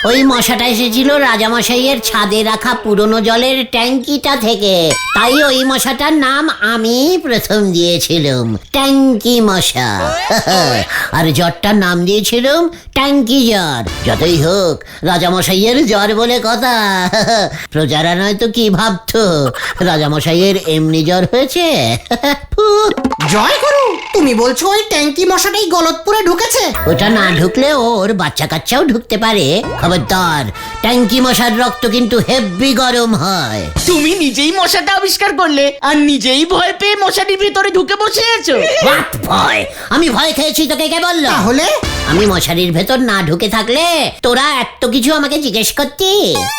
B: ওই মশাটা এসেছিল রাজামশাইয়ের ছাদে রাখা পুরনো জলের ট্যাঙ্কিটা থেকে। তাই ওই মশাটার নাম আমি প্রথম দিয়েছিলাম, ট্যাঙ্কি মশা। আর জ্বরটার নাম দিয়েছিলাম ট্যাঙ্কি জ্বর। যতই হোক রাজামশাইয়ের জ্বর বলে কথা। প্রজারা নয়তো কি ভাবতো রাজামশাইয়ের এমনি জ্বর হয়েছে?
H: জয় গুরু, তুমি বলছো ওই ট্যাঙ্কি মশাটাই গলতপুরে ঢুকেছে?
B: ওটা না ঢুকলে ওর বাচ্চা কাচ্চাও ঢুকতে পারে। খবরদার, ট্যাঙ্কি মশার রক্ত কিন্তু হেব্বি গরম হয়।
A: তুমি নিজেই মশাটা আবিষ্কার করলে আর নিজেই ভয় পেয়ে মশাটির ভিতরে ঢুকে বসে আছো।
B: What ভয়? আমি ভয় খেয়েছি তোকে কে বললো?
H: তাহলে
B: আমি মশারির ভেতর না ঢুকে থাকলে তোরা এত কিছু আমাকে জিজ্ঞেস করতি?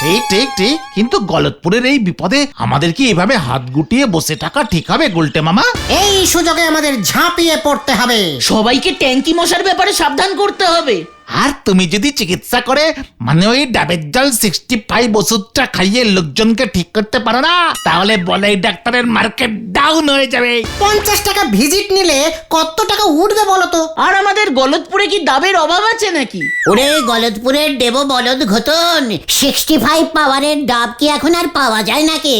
C: ঠিক ঠিক ঠিক, কিন্তু গলতপুরের এই বিপদে আমাদের কি এভাবে হাত গুটিয়ে বসে থাকা ঠিক হবে গুলটে মামা?
H: এই সুযোগে আমাদের ঝাঁপিয়ে পড়তে হবে।
A: সবাইকে ট্যাঙ্কি মশার ব্যাপারে সাবধান করতে হবে।
C: আর তুমি যদি চিকিৎসা করে মানে ওই ডাবের জল 65 ওষুধটা খাইয়ে লোকজনকে ঠিক করতে পারো না, তাহলে বলে এই ডাক্তারের মার্কেট ডাউন হয়ে যাবে।
H: 50 টাকা ভিজিট নিলে কত টাকা উঠবে বলো তো?
A: আর আমাদের গলতপুরে কি ডাবের অভাব আছে নাকি?
B: ওরে গলতপুরের দেব বলদ ঘটন, 65 পাওয়ারের ডাব কি এখন আর পাওয়া যায় নাকি?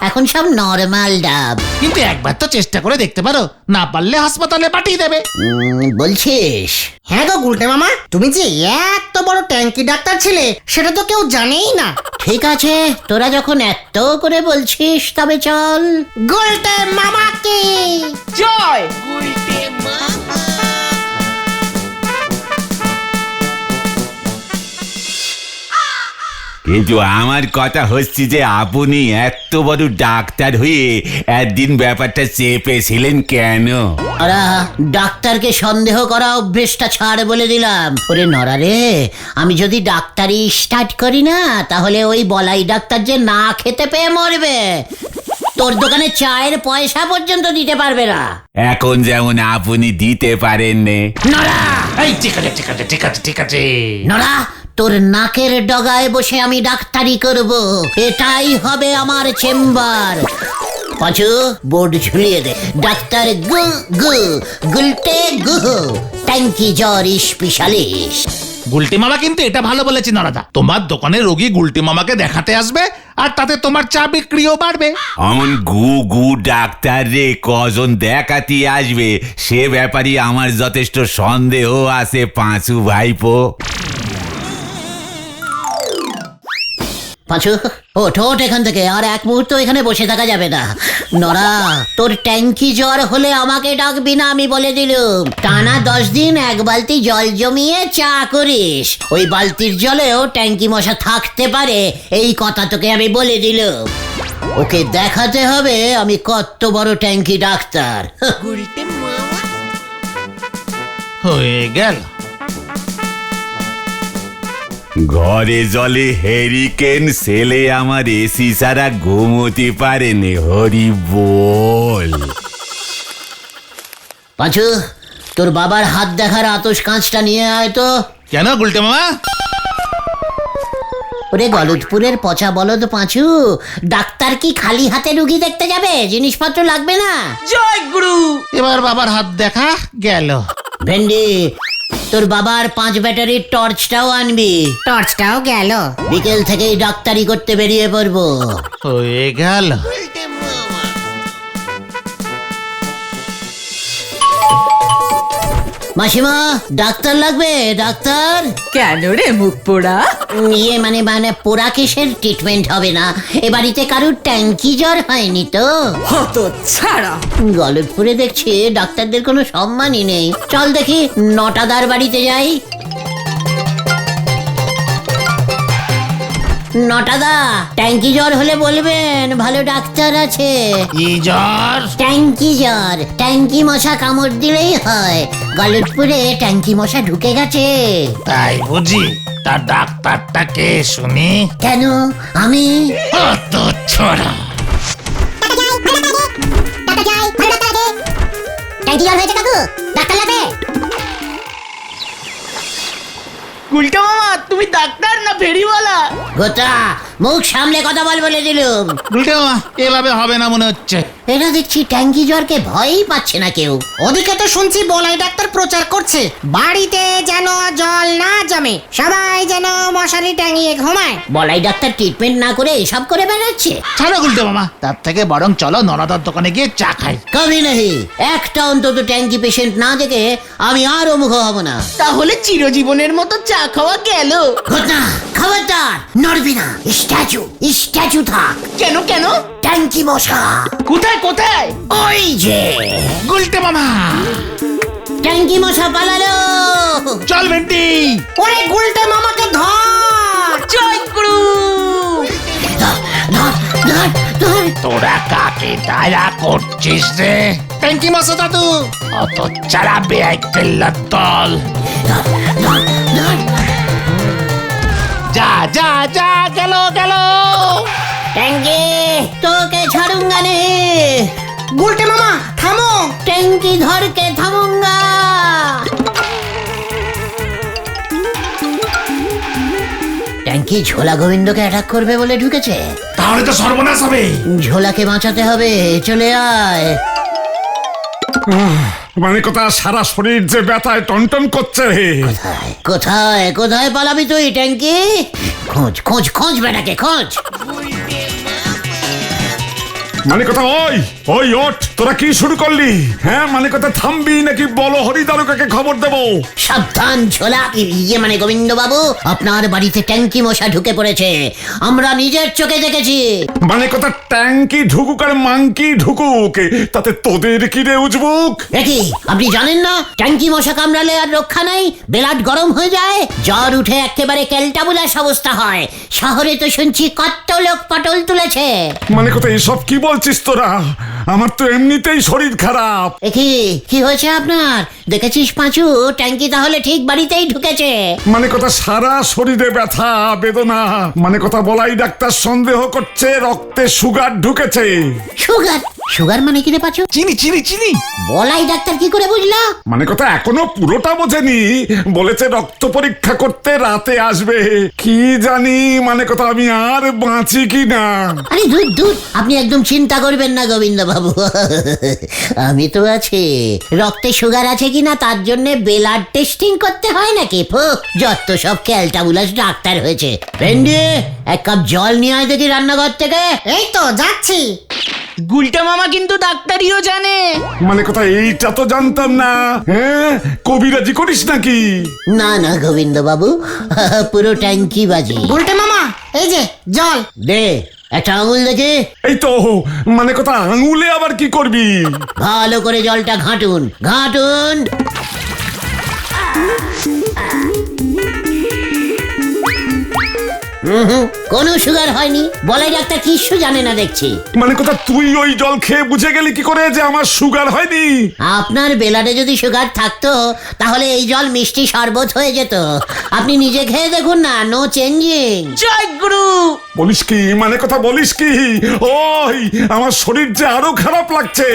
B: এখন সব নরমাল ডাব।
C: কিন্তু একবার তো চেষ্টা করে দেখতে পারো, না পারলে হাসপাতালে পাঠিয়ে দেবে।
B: বলছিস?
H: হ্যাঁ গো গুলটে মামা, তুমি যে এত বড় ট্যাঙ্কি ডাক্তার ছিলে সেটা তো কেউ জানেই না।
B: ঠিক আছে, তোরা যখন এত করে বলছিস তবে চল।
H: গুলটে মামাকে
A: জয়।
D: কিন্তু আমার কথা হচ্ছে যে আপনি এত বড় ডাক্তার হয়ে একদিন ব্যাপারটা চেপেছিলেন কেন?
B: ওরা ডাক্তারকে সন্দেহ করা অভ্যেসটা ছাড় বলে দিলাম। ওরে নরা রে, আমি যদি ডাক্তারি স্টার্ট করি না তাহলে ওই বলাই ডাক্তার যে না খেতে পেয়ে মরবে। তোর দোকানে চায়ের পয়সা পর্যন্ত দিতে পারবে না।
D: এখন যেমন আপনি দিতে পারেন নে।
B: নরা,
C: এই ঠিক আছে ঠিক আছে ঠিক আছে ঠিক আছে।
B: নরা, তোর নাকের ডগায় বসে আমি ডাক্তারি করব। এটাই হবে আমার চেম্বার। পাঁচু, বোর্ড ঝুলিয়ে দে। ডাক্তার গু গু গুলটে গুহ, ট্যাঙ্কি জ্বর স্পেশালিস্ট।
C: গুলটি মামা কিন্তু এটা ভালো বলেছে নরাদা, তোমার দোকানে রোগী গুলটি মামাকে দেখাতে আসবে আর তাতে তোমার চা বিক্রিও বাড়বে।
D: অমন গু গু ডাক্তার রে কজন দেখাতে আসবে সে ব্যাপারে আমার যথেষ্ট সন্দেহ আছে পাঁচু ভাইপো।
B: পাঁচু, ওঠ ওঠ এখান থেকে, আর এক মুহূর্ত এখানে বসে থাকা যাবে না। নরা, তোর ট্যাঙ্কি জ্বর হলে আমাকে ডাকবি না, আমি বলে দিলুম। টানা 10 দিন 1 বালতি জল জমিয়ে চা করিস। ওই বালতির জলেও ট্যাঙ্কি মশা থাকতে পারে, এই কথা তোকে আমি বলে দিলুম। ওকে দেখাতে হবে আমি কত বড় ট্যাঙ্কি ডাক্তার।
C: হয়ে গেল।
D: ঘরে জলে হেরিকেন ছেলে আমার এসি ছাড়া ঘুমোতে পারেনি। হরি বল।
B: পাঁচু, তোর বাবার হাত দেখার আতস কাঁচটা নিয়ে আয় তো।
C: কেন গুলটে মামা?
B: ওরে গলতপুরের পচা বলদ পাঁচু, ডাক্তার কি খালি হাতে রুগী দেখতে যাবে? জিনিসপত্র লাগবে না?
A: জয় গুরু।
C: এবার বাবার হাত দেখা গেল।
B: ভেন্ডি, তোর বাবার 5 ব্যাটারির টর্চটাও আনবি।
H: টর্চটাও গেল।
B: বিকেল থেকেই ডাক্তারি করতে বেরিয়ে পড়বো।
C: হয়ে গেল।
B: মাসিমা ডাক্তার লাগবে ডাক্তার।
I: কেন রে মুখ পোড়া?
B: ইয়ে মানে পোড়া কেসের ট্রিটমেন্ট হবে না, এ বাড়িতে কারুর ট্যাঙ্কি জ্বর হয়নি তো?
I: হত ছাড়া।
B: গলতপুরে দেখছি ডাক্তারদের কোনো সম্মানই নেই। চল দেখি নটাদার বাড়িতে যাই। নটাদা, ট্যাঙ্কি জ্বর হলে বলবেন, ভালো ডাক্তার আছে।
C: কি জ্বর?
B: ট্যাঙ্কি জ্বর, ট্যাঙ্কি মশা কামড় দিলেই হয়। গলতপুরে ট্যাঙ্কি মশা ঢুকে গেছে।
C: তাই বুঝি? তার ডাক্তারটা কে শুনি?
B: কেন আমি?
C: অত ছড়া।
B: ট্যাঙ্কি জ্বর হয়েছে কাকু, ডাক্তার লাগবে?
A: গুলটা মামা তুমি ডাক্তার না ফেরিওয়ালা?
B: গোটা মুখ সামলে কথা বলে দিলুম।
C: উল্টে মামা, এভাবে হবে না মনে হচ্ছে।
B: এরা দেখছি ট্যাঙ্কি জ্বরকে ভয়ই পাচ্ছে না কেউ।
H: ওদিকে তো শুনছি বলাই ডাক্তার প্রচার করছে বাড়িতে যেন জল না জমে, সবাই যেন মশারি টাঙিয়ে ঘুমায়।
B: বলাই ডাক্তার ট্রিটমেন্ট না করে এসব করে বেড়াচ্ছে।
C: ছাড়ো উল্টে মামা, তার থেকে বরং চলো নরাদার দোকানে গিয়ে চা খাই।
B: কবি নেই, একটা অন্তত ট্যাঙ্কি পেশেন্ট না দেখে আমি আর মুখ হব না।
A: তাহলে চিরজীবনের মতো চা খাওয়া গেল।
B: ঘটনা খবরদার নড়বি না, স্ট্যাচু স্ট্যাচু থাক।
A: কেন কেন?
B: ট্যাঙ্কি মশা
A: কোথায় কোথায়?
B: ওই যে
C: উল্টে মামা,
B: ট্যাঙ্কি মশা পালালো।
C: চল ভেন্টি।
H: ওরে গুলটে মামাকে ধর।
A: জয় গুরু।
B: ধর ধর ধর ধর।
C: তোরা কাকে দয়া করছিস রে? ট্যাঙ্কি মশা দাদু, অত চারা বেআই কেল্লার দল।
B: ধর ধর ধর।
C: যা যা যা, গেল গেল।
B: ট্যাঙ্কি তোকে ছাড়ুঙ্গা নে।
H: গুলটে মামা থামো।
B: ট্যাঙ্কি ধরকে থামুঙ্গা। ট্যাঙ্কি ঝোলা গোবিন্দকে অ্যাটাক করবে বলে ঢুকেছে।
C: তাহলে তো সর্বনাশ হবে।
B: ঝোলাকে বাঁচাতে হবে, চলে আয়।
E: মানে কথা সারা শরীর যে ব্যথায় টনটন করছে।
B: কোথায় কোথায় পালাবি তুই ট্যাঙ্কি? খোঁজ খোঁজ খোঁজ বেটাকে খোঁজ।
E: মানে কথা ওই ওই ওঠ, তোরা কি শুরু করলি? হ্যাঁ মানে কথা থামবি নাকি বলো হরিদারুকাকে খবর দেবো?
B: সাবধান ঝোলা, ইয়ে মানে গোবিন্দ বাবু, আপনার বাড়িতে ট্যাঙ্কি মশা ঢুকে পড়েছে, আমরা নিজের চোখে দেখেছি।
E: মানে কথা ট্যাঙ্কি ঢুকুক আর মাংকি ঢুকুক, তাতে তোদের কি রে উজবুক?
B: একই আপনি জানেন না ট্যাঙ্কি মশা কামড়ালে আর রক্ষা নাই, বেলাট গরম হয়ে যায়, জ্বর উঠে একেবারে কেলটাবুলাস অবস্থা হয়। শহরে তো শুনছি কত লোক পটল তুলেছে।
E: মানে কথা এসব কি বলছিস তোরা? আমার তো এমনিতেই শরীর খারাপ।
B: একই কি হয়েছে আপনার? দেখেছিস পাঁচু, ট্যাঙ্কি তাহলে ঠিক বাড়িতেই ঢুকেছে।
E: মানে কথা সারা শরীরে ব্যথা বেদনা। মানে কথা বলাই ডাক্তার সন্দেহ করছে রক্তে সুগার ঢুকেছে।
B: সুগার? সুগার মানে কি রে পাঁচু?
C: চিনি চিনি চিনি।
B: বলাই ডাক্তার কি করে বুঝলা?
E: মানে কথা এখনো পুরোটা বোঝেনি, বলেছে রক্ত পরীক্ষা করতে রাতে আসবে। কি জানি মানে কথা আমি আর বাঁচি কি না।
B: আরে দূর দূর, আপনি একদম চিন্তা করবেন না গোবিন্দ বাবু, আমি তো আছি। রক্তে সুগার আছে কিনা তার জন্য ব্লাড টেস্টিং করতে হয় নাকি? যত সব ক্যালটাবুলাস ডাক্তার হয়েছে। ভেন্ডি, এক কাপ জল নিয়ে আয় দেখি রান্নাঘর থেকে।
H: এই তো যাচ্ছি।
A: গুলটা মামা কিন্তু ডাক্তারিও জানে।
E: মানে কথা এইটা তো জানতাম না। হ্যাঁ কবিরাজি করিস নাকি?
B: না না গোবিন্দ বাবু, পুরো ট্যাঙ্কি বাজি।
H: গুলটে মামা এই যে জল।
B: দে একটা আঙুল দেখে।
E: এই তো মানে কথা আঙুলে আবার কি করবি?
B: ভালো করে জলটা ঘাঁটুন ঘাঁটুন। কোনো সুগার হয়নি, বলাই ডাক্তার কিচ্ছু জানে না দেখছি।
E: মানে কথা তুই ওই জল খেয়ে বুঝে গেলি কি করে যে আমার সুগার হয়নি?
B: আপনার বেলাডে যদি সুগার থাকতো তাহলে এই জল মিষ্টি শরবত হয়ে যেত। আপনি নিজে খেয়ে দেখুন না, নো চেঞ্জিং।
A: জয় গুরু।
E: বলিস কি? মানে কথা বলিস কি? ওই আমার শরীর যে আরো খারাপ লাগছে।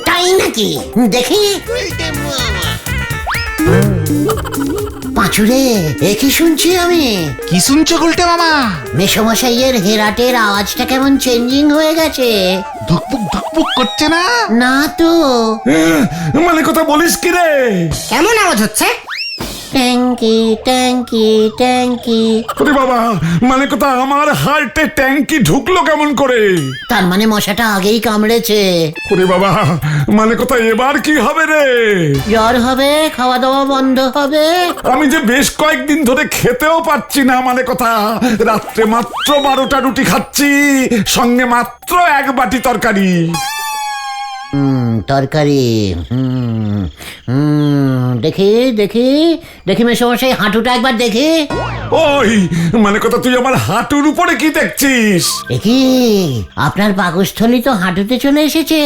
B: তাই নাকি? দেখি। পাঁচুরে, এ কি শুনছি আমি?
C: কি শুনছো গুলটে মামা?
B: মেসমশাইয়ের হেরাটের আওয়াজটা কেমন চেঞ্জিং হয়ে গেছে।
C: ধুকপুক ধুকপুক করছে না?
B: না তো।
E: মানে কথা বলিস কি রে?
H: কেমন আওয়াজ হচ্ছে?
B: ট্যাঙ্কি ট্যাঙ্কি ট্যাঙ্কি।
E: ওরে বাবা, মানে কথা আমার হার্টে ট্যাঙ্কি ঢুকলো কেমন করে?
B: তার মানে মশাটা আগেই কামড়েছে।
E: ওরে বাবা, মানে কথা এবার কি হবে রে?
B: জ্বর হবে, খাওয়া দাওয়া বন্ধ হবে।
E: আমি যে বেশ কয়েকদিন ধরে খেতেও পাচ্ছি না, মানে কথা রাত্রে মাত্র 12টা রুটি খাচ্ছি, সঙ্গে মাত্র 1 বাটি তরকারি।
B: তরকারি। দেখি দেখি দেখি মেশামশাই হাঁটুটা একবার দেখি।
E: ওই মানে কথা তুই আমার হাঁটুর উপরে কি দেখছিস?
B: দেখি আপনার পাকস্থলী তো হাঁটুতে চলে এসেছে।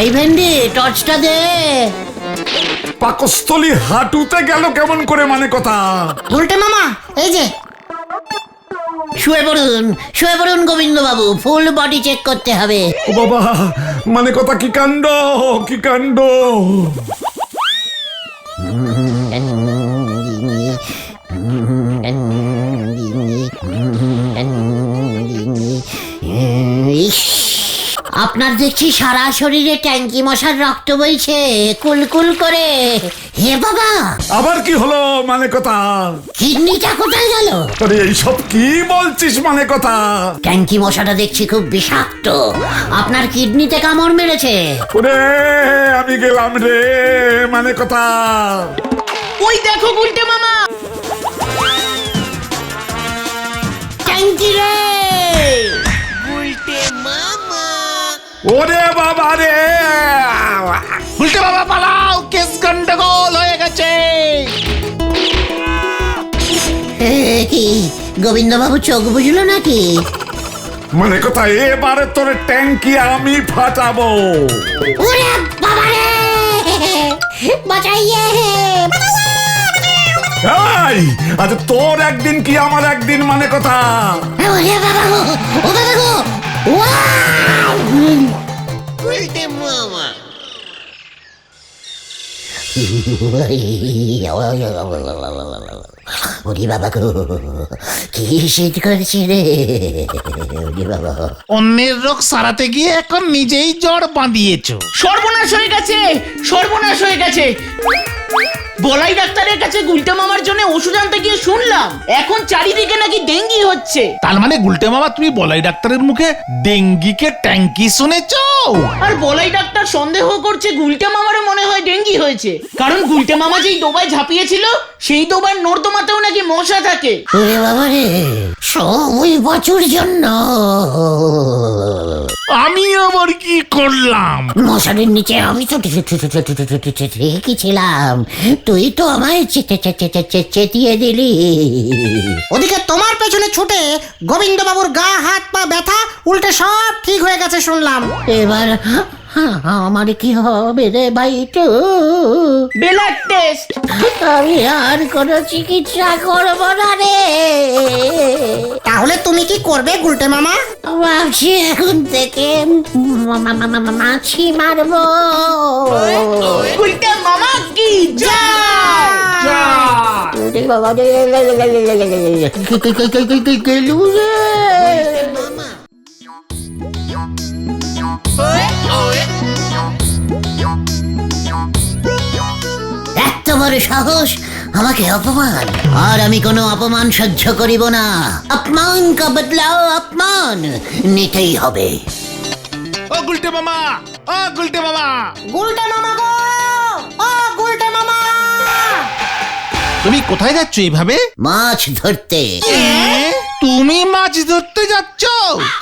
B: এই ভেন্ডি, টর্চটা দে।
E: পাকস্থলী হাঁটুতে গেল কেমন করে, মানে কথা?
H: গুলটে মামা, এই যে
B: শুয়ে পড়ুন গোবিন্দ বাবু, ফুল বডি চেক করতে হবে।
E: ও বাবা, মানে কথা কি কাণ্ড, কি কাণ্ড!
B: ইস, আপনার দেখছি সারা শরীরে ট্যাঙ্কি মশার রক্ত বইছে কুলকুল করে। হে বাবা,
E: আবার কি হলো, মানে কথা?
B: কিডনিটা কোথায় গেল?
E: আরে এইসব কি বলছিস, মানে কথা?
B: ট্যাঙ্কি মশাটা দেখছি খুব বিষাক্ত, আপনার কিডনিতে কামড় মেরেছে।
E: ওরে আমি গেলাম রে, মানে কথা।
A: ওই দেখো গুলটে মামা।
B: ট্যাঙ্কি রে!
E: ওরে বাবা রে!
C: উল্টে বাবা পালাও, কেস গন্ডগোল হয়ে গেছে।
B: কি গোবিন্দ বাবু চোখ বুঝলো নাকি?
E: মানে কথা এবারে তোর ট্যাঙ্কি আমি ফাটাবো।
B: ওরে বাবা রে, বাঁচাইয়ে!
E: এই, আজ তোর একদিন কি আমার একদিন, মানে কথা?
B: ওরে বাবা গো, ও বাবা গো, ওরে বাবা গো, কি শীত করছে রে! ওরে বাবা,
C: অন্যের রোগ সারাতে গিয়ে এখন নিজেই জ্বর বাঁধিয়েছো।
A: সর্বনাশ হয়ে গেছে, সর্বনাশ হয়ে গেছে। বলাই ডাক্তারের কাছে গুলটে মামার জন্য ওষুধ আনতে গিয়ে শুনলাম এখন চারিদিকে নাকি ডেঙ্গি হচ্ছে।
C: তার মানে গুলটে মামা তুমি বলাই ডাক্তারের মুখে ডেঙ্গিকে ট্যাঙ্কি শুনেছো?
A: আর বলাই ডাক্তার সন্দেহ করছে গুলটে মামারও মনে হয় ডেঙ্গি হয়েছে, কারণ গুলটে মামা যেই ডোবায় ঝাঁপিয়েছিল সেই ডোবার নর্দমাতেও নাকি মশা থাকে।
B: ওরে বাবা রে, সব ওই বাছুর জন্য।
C: আমি আবার কি করলাম?
B: মশারির নিচে আমি তো ছিলাম, তুই তো আমায় চেতিয়ে দিলি।
H: ওদিকে তোমার পেছনে ছুটে গোবিন্দ বাবুর গা হাত পা ব্যথা উল্টে সব ঠিক হয়ে গেছে শুনলাম।
B: এবার আমার কি হবে রে ভাইটু?
A: Blood test.
B: আমি আর কোনো চিকিৎসা করব না রে।
H: তাহলে তুমি কি করবে গুলটে মামা?
B: ভাবছি এখন থেকে মাছি মারবো।
A: গুলটে মামা কি জয়!
B: ওরে বাবা রে, গেলু রে। এত বড় সাহস, আমাকে অপমান! আর আমি কোনো অপমান সহ্য করিব না। অপমান কা বদলাও অপমান নিতেই হবে।
C: ও গুলটে মামা, ও গুলটে মামা,
H: গুলটে মামা গো, ও গুলটে মামা!
C: তুমি কোথায় যাচ্ছ এইভাবে?
B: মাছ ধরতে।
C: তুমি মাছ ধরতে যাচ্ছ?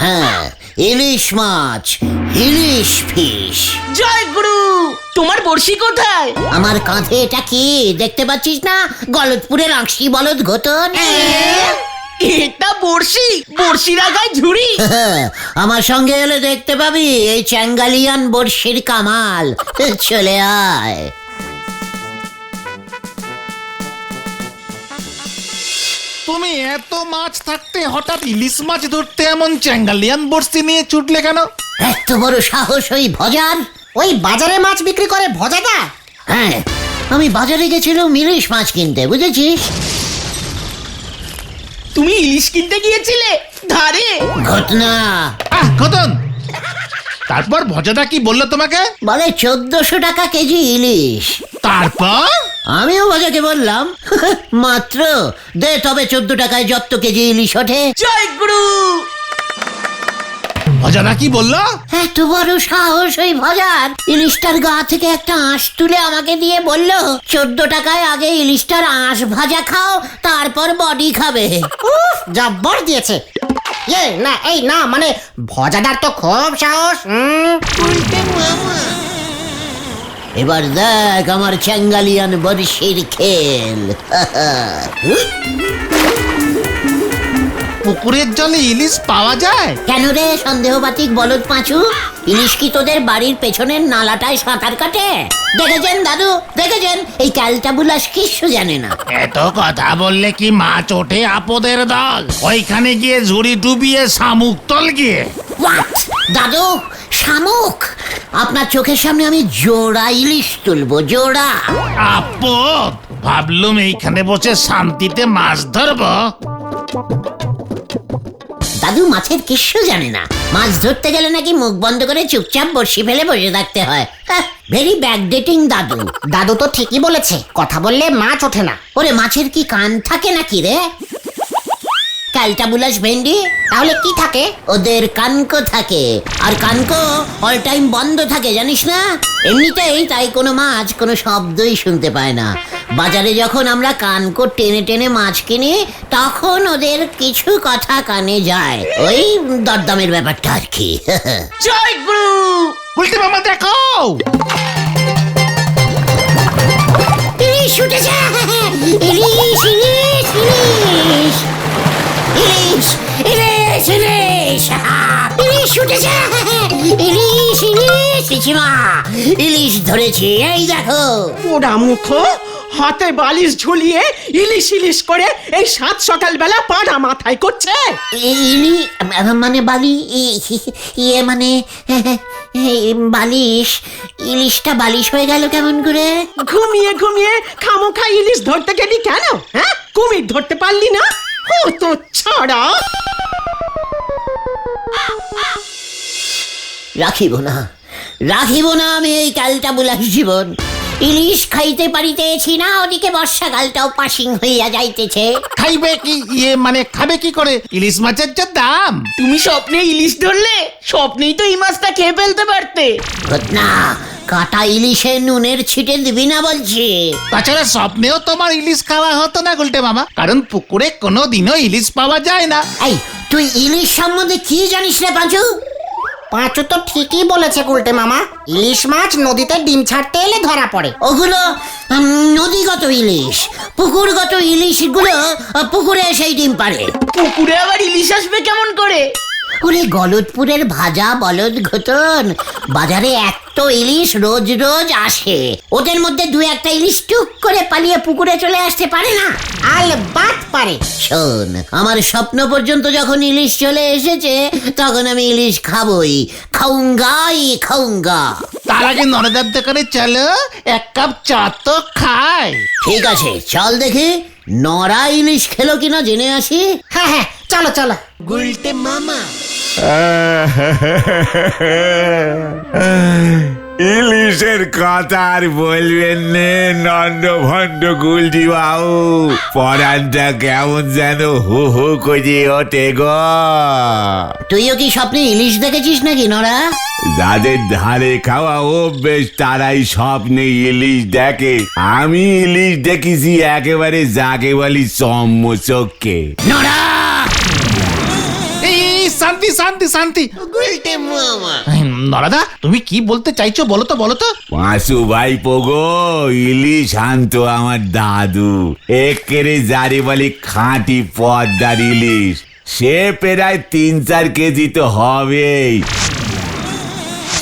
B: হ্যাঁ, ইলিশ মাছ, ইলিশ ফিশ।
A: জয় গুরু। তোমার বড়শি কোথায়?
B: আমার কাঁধে এটা কি দেখতে পাচ্ছিস না? গলতপুরের আংশি বলদ ঘটন।
A: এটা বড়শি, বড়শির আগায় ঝুড়ি।
B: আমার সঙ্গে এলে দেখতে পাবি এই চ্যাঙ্গালিয়ান বড়শির কামাল। চলে আয়।
C: তুমি এত মাছ থাকতে হঠাৎ ইলিশ মাছ ধরতে এমন চ্যাঙ্গালিয়ান বর্ষি নিয়ে ছুটলে কেন?
B: এত বড় সাহস ওই ভজার!
H: ওই বাজারে মাছ বিক্রি করে ভজাদা?
B: হ্যাঁ, আমি বাজারে গেছিলাম ইলিশ মাছ কিনতে, বুঝেছিস?
A: তুমি ইলিশ কিনতে গিয়েছিলে ধারে?
B: ঘটনা
C: ঘটন। তারপর ভজাদা কি বললো তোমাকে?
B: বলে 1400 টাকা কেজি ইলিশ।
C: তারপর
B: আমিও ভাজাকে বললাম মাত্র দে তবে 14 টাকায় যত কেজি ইলিশ ওঠে।
A: জয় গুরু।
C: ভজাদা কি বললো?
B: এত বড় সাহস ওই ভজার, ইলিশটার গা থেকে একটা আঁশ তুলে আমাকে দিয়ে বলল 14 টাকায় আগে ইলিশটার আঁশ ভাজা খাও, তারপর বডি খাবে।
H: উফ, জব্বর দিয়েছে। না এই না মানে ভজাদার তো খুব সাহস।
B: এবার দেখ আমার চ্যাঙ্গালিয়ান বর্ষির খেল।
C: পুকুরের জলে ইলিশ পাওয়া যায়?
B: কেন রে সন্দেহবাতিক বলদ পাঁচু, ইলিশ কি তোদের বাড়ির পেছনের নালাটায় সাঁতার কাটে? দেখেছেন দাদু, দেখেছেন? এই ক্যালটাবুলাস কিচ্ছু জানে না।
C: এত কথা বললে কি মাছ ওঠে আপদের দল? ওইখানে গিয়ে ঝুড়ি ডুবিয়ে শামুক তল গিয়ে।
B: What? দাদু শামুক? আপনার চোখের সামনে আমি জোড়া ইলিশ তুলবো, জোড়া।
C: আপদ, ভাবলুম এইখানে বসে শান্তিতে মাছ ধরবো।
B: দাদু মাছের কিচ্ছু জানে না। মাছ ধরতে গেলে নাকি মুখ বন্ধ করে চুপচাপ বসি ফেলে বসে থাকতে হয়। ভেরি ব্যাকডেটিং দাদু।
H: দাদু তো ঠিকই বলেছে, কথা বললে মাছ ওঠে না।
B: ওরে মাছের কি কান থাকে নাকি রে? ক্যালটাবুলাস ভেন্ডি,
H: তাহলে কি থাকে?
B: ওদের কানকো থাকে, আর কানকো অল টাইম বন্ধ থাকে, জানিস না? এমনিতেই তাই কোনো মাছ কোনো শব্দই শুনতে পায় না। বাজারে যখন আমরা কানকো টেনে টেনে মাছ কিনি, তখন ওদের কিছু কথা কানে যায়, ওই দরদামের ব্যাপারটা আর কি।
A: জয় গুরু।
C: উল্টে মামা দেখো,
B: ইলিশ উঠেছে, ইলিশ ইলিশ ইলিশ ইলিশ ইলিশ ইলিশ ইলিশ উঠেছে, ইলিশ ইলিশ পিসিমা, ইলিশ ধরেছি, এই দেখো।
J: পোড়া মুখ, হাতে বালিশ ঝুলিয়ে ইলিশ ইলিশ করে এই 7 সকালবেলা পাড়া মাথায় করছে।
B: ইলি মানে বালি, ইয়ে মানে বালিশ, ইলিশটা বালিশ হয়ে গেল কেমন করে?
J: ঘুমিয়ে ঘুমিয়ে খামোখা ইলিশ ধরতে গেলি কেন? হ্যাঁ, কুমির ধরতে পারলি না? ও তো ছাড়া।
B: রাখিব না, রাখিব না আমি এই ক্যালটাবুলাস জীবন। ইলিশ খাইতে পারিতেছি না, ওদিকে বর্ষাকালটাও পাসিং হইয়া যাইতেছে।
C: খাইবে কি, ইয়ে মানে খাবে কি করে? ইলিশ মাছের যা দাম।
A: তুমি স্বপ্নে ইলিশ ধরলে, স্বপ্নেই তো এই মাছটা খেয়ে ফেলতে পারতে।
B: না, কাটা ইলিশে নুনের ছিটে দিবি না বলছি।
C: তাছাড়া স্বপ্নেও তোমার ইলিশ খাওয়া হতো না গুলটে মামা, কারণ পুকুরে কোনোদিনও ইলিশ পাওয়া যায় না।
B: এই তুই ইলিশ সম্বন্ধে কি জানিস রে পাঁচু?
H: পাঁচু তো ঠিকই বলেছে গুলটে মামা, ইলিশ মাছ নদীতে ডিম ছাড়তে এলে ধরা পড়ে।
B: ওগুলো নদীগত ইলিশ, পুকুরগত ইলিশগুলো পুকুরে সেই ডিম পারে।
A: পুকুরে আবার ইলিশ আসবে কেমন করে?
B: ওরে গলদপুরের ভাজা বলদ ঘটন, বাজারে এত ইলিশ রোজ রোজ আসে, ওদের মধ্যে 2-1টা ইলিশ টুক করে পালিয়ে পুকুরে চলে আসতে পারে না?
H: আলবাত পারে।
B: শোন, আমার স্বপ্ন পর্যন্ত যখন ইলিশ চলে এসেছে, তখন আমি ইলিশ খাবই, খাউঙ্গাই খাউঙ্গা।
C: তার আগে নরদার দোকানে চলো, 1 কাপ চা তো খাই।
B: ঠিক আছে, চল দেখি নরা ইলিশ খেলো কিনা জেনে আসি।
H: হ্যাঁ হ্যাঁ, চলো চলো।
A: গুলটে মামা।
D: ইলিশের কথা আর বলবেন নে নন্দ ভণ্ড গুলটি বাবু, পরানটা কেমন যেন হু হু করে ওঠে গো।
B: তুইও কি স্বপ্নে ইলিশ দেখেছিস নাকি নরা?
D: যাদের ধারে খাওয়া অভ্যেস তারাই স্বপ্নে ইলিশ দেখে, আমি ইলিশ দেখেছি একেবারে যাকে বলি চম্মচকে।
B: নরা
C: এই শান্তি শান্তি শান্তি। নরাদা, তুমি কি বলতে চাইছো বলো তো, বলো তো।
D: পাঁচু ভাই পোগো, ইলিশ আনতো আমার দাদু, একেরে যারে বলি খাঁটি পদ্মার ইলিশ, সে প্রায় 3-4 কেজি তো হবেই।